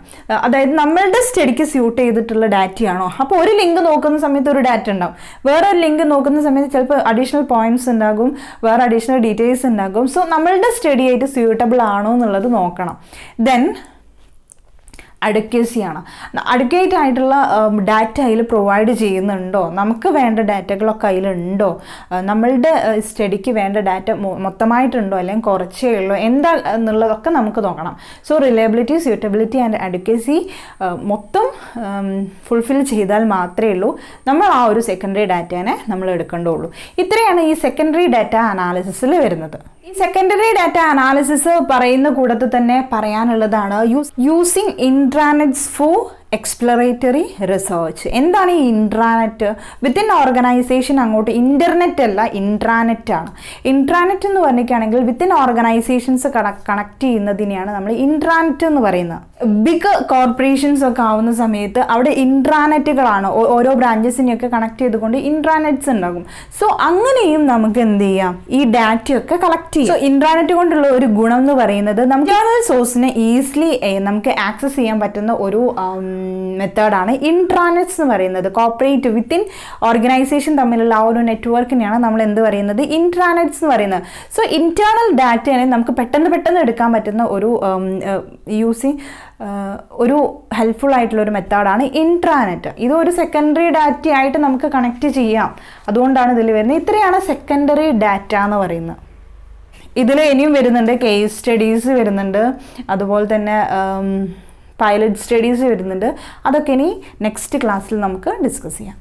അതായത് നമ്മളുടെ സ്റ്റഡിക്ക് സ്യൂട്ട് ചെയ്തിട്ടുള്ള ഡാറ്റയാണോ. അപ്പോൾ ഒരു ലിങ്ക് നോക്കുന്ന സമയത്ത് ഒരു ഡാറ്റ ഉണ്ടാവും, വേറൊരു ലിങ്ക് നോക്കുന്ന സമയത്ത് ചിലപ്പോൾ അഡീഷണൽ പോയിന്റ്സ് ഉണ്ടാകും, വേറെ അഡീഷണൽ ഡീറ്റെയിൽസ് ഉണ്ടാകും. സോ നമ്മളുടെ സ്റ്റഡി ആയിട്ട് സ്യൂട്ടബിൾ ആണോ എന്നുള്ളത് നോക്കണം. ദെൻ അഡ്വക്കേസിയാണ്. അഡ്വക്കേറ്റ് ആയിട്ടുള്ള ഡാറ്റ അതിൽ പ്രൊവൈഡ് ചെയ്യുന്നുണ്ടോ, നമുക്ക് വേണ്ട ഡാറ്റകളൊക്കെ അതിലുണ്ടോ, നമ്മളുടെ സ്റ്റഡിക്ക് വേണ്ട ഡാറ്റ മൊത്തമായിട്ടുണ്ടോ അല്ലെങ്കിൽ കുറച്ചേ ഉള്ളൂ എന്താ എന്നുള്ളതൊക്കെ നമുക്ക് നോക്കണം. So reliability, suitability and advocacy മൊത്തം ഫുൾഫിൽ ചെയ്താൽ മാത്രമേ ഉള്ളൂ നമ്മൾ ആ ഒരു സെക്കൻഡറി ഡാറ്റേനെ നമ്മൾ എടുക്കേണ്ടുള്ളൂ. ഇത്രയാണ് ഈ സെക്കൻഡറി ഡാറ്റ അനാലിസിസിൽ വരുന്നത്. ഈ സെക്കൻഡറി ഡാറ്റ അനാലിസിസ് പറയുന്ന കൂട്ടത്തിൽ തന്നെ പറയാനുള്ളതാണ് യൂസിങ് ഇൻട്രാനെറ്റ്സ് ഫോർ എക്സ്പ്ലോറേറ്ററി റിസർച്ച്. എന്താണ് ഈ ഇൻട്രാനെറ്റ്? വിത്തിൻ ഓർഗനൈസേഷൻ അങ്ങോട്ട് ഇൻ്റർനെറ്റ് അല്ല, ഇൻട്രാനെറ്റാണ്. ഇൻട്രാനെറ്റ് എന്ന് പറഞ്ഞിരിക്കുകയാണെങ്കിൽ വിത്തിൻ ഓർഗനൈസേഷൻസ് കണക്ട് ചെയ്യുന്നതിനെയാണ് നമ്മൾ ഇൻട്രാനെറ്റ് എന്ന് പറയുന്നത്. ബിഗ് കോർപ്പറേഷൻസ് ഒക്കെ ആവുന്ന സമയത്ത് അവിടെ ഇൻട്രാനെറ്റുകളാണ്, ഓരോ ബ്രാഞ്ചസിനെയൊക്കെ കണക്ട് ചെയ്തുകൊണ്ട് ഇൻട്രാനെറ്റ്സ് ഉണ്ടാകും. സോ അങ്ങനെയും നമുക്ക് എന്ത് ചെയ്യാം, ഈ ഡാറ്റയൊക്കെ കളക്ട് ചെയ്യാം. സോ ഇൻട്രാനെറ്റ് കൊണ്ടുള്ള ഒരു ഗുണം എന്ന് പറയുന്നത് നമുക്ക് സോഴ്സിനെ ഈസിലി നമുക്ക് ആക്സസ് ചെയ്യാൻ പറ്റുന്ന ഒരു മെത്തേഡാണ് ഇൻട്രാനെറ്റ്സ് എന്ന് പറയുന്നത്. കോർപ്പറേറ്റ് വിത്തിൻ ഓർഗനൈസേഷൻ തമ്മിലുള്ള ആ ഒരു നെറ്റ്വർക്കിനെയാണ് നമ്മൾ എന്ത് പറയുന്നത്, ഇൻട്രാനെറ്റ്സ് എന്ന് പറയുന്നത്. സോ ഇന്റേണൽ ഡാറ്റയെ നമുക്ക് പെട്ടെന്ന് എടുക്കാൻ പറ്റുന്ന ഒരു ഒരു ഹെൽപ്ഫുൾ ആയിട്ടുള്ള ഒരു മെത്തേഡാണ് ഇൻട്രാനെറ്റ്. ഇതൊരു സെക്കൻഡറി ഡാറ്റ ആയിട്ട് നമുക്ക് കണക്ട് ചെയ്യാം, അതുകൊണ്ടാണ് ഇതിൽ വരുന്നത്. ഇത്രയാണ് സെക്കൻഡറി ഡാറ്റ എന്ന് പറയുന്നത്. ഇതിൽ ഇനിയും വരുന്നുണ്ട്, കേസ് സ്റ്റഡീസ് വരുന്നുണ്ട്, അതുപോലെ തന്നെ പൈലറ്റ് സ്റ്റഡീസ് വരുന്നുണ്ട്. അതൊക്കെ ഇനി നെക്സ്റ്റ് ക്ലാസ്സിൽ നമുക്ക് ഡിസ്കസ് ചെയ്യാം.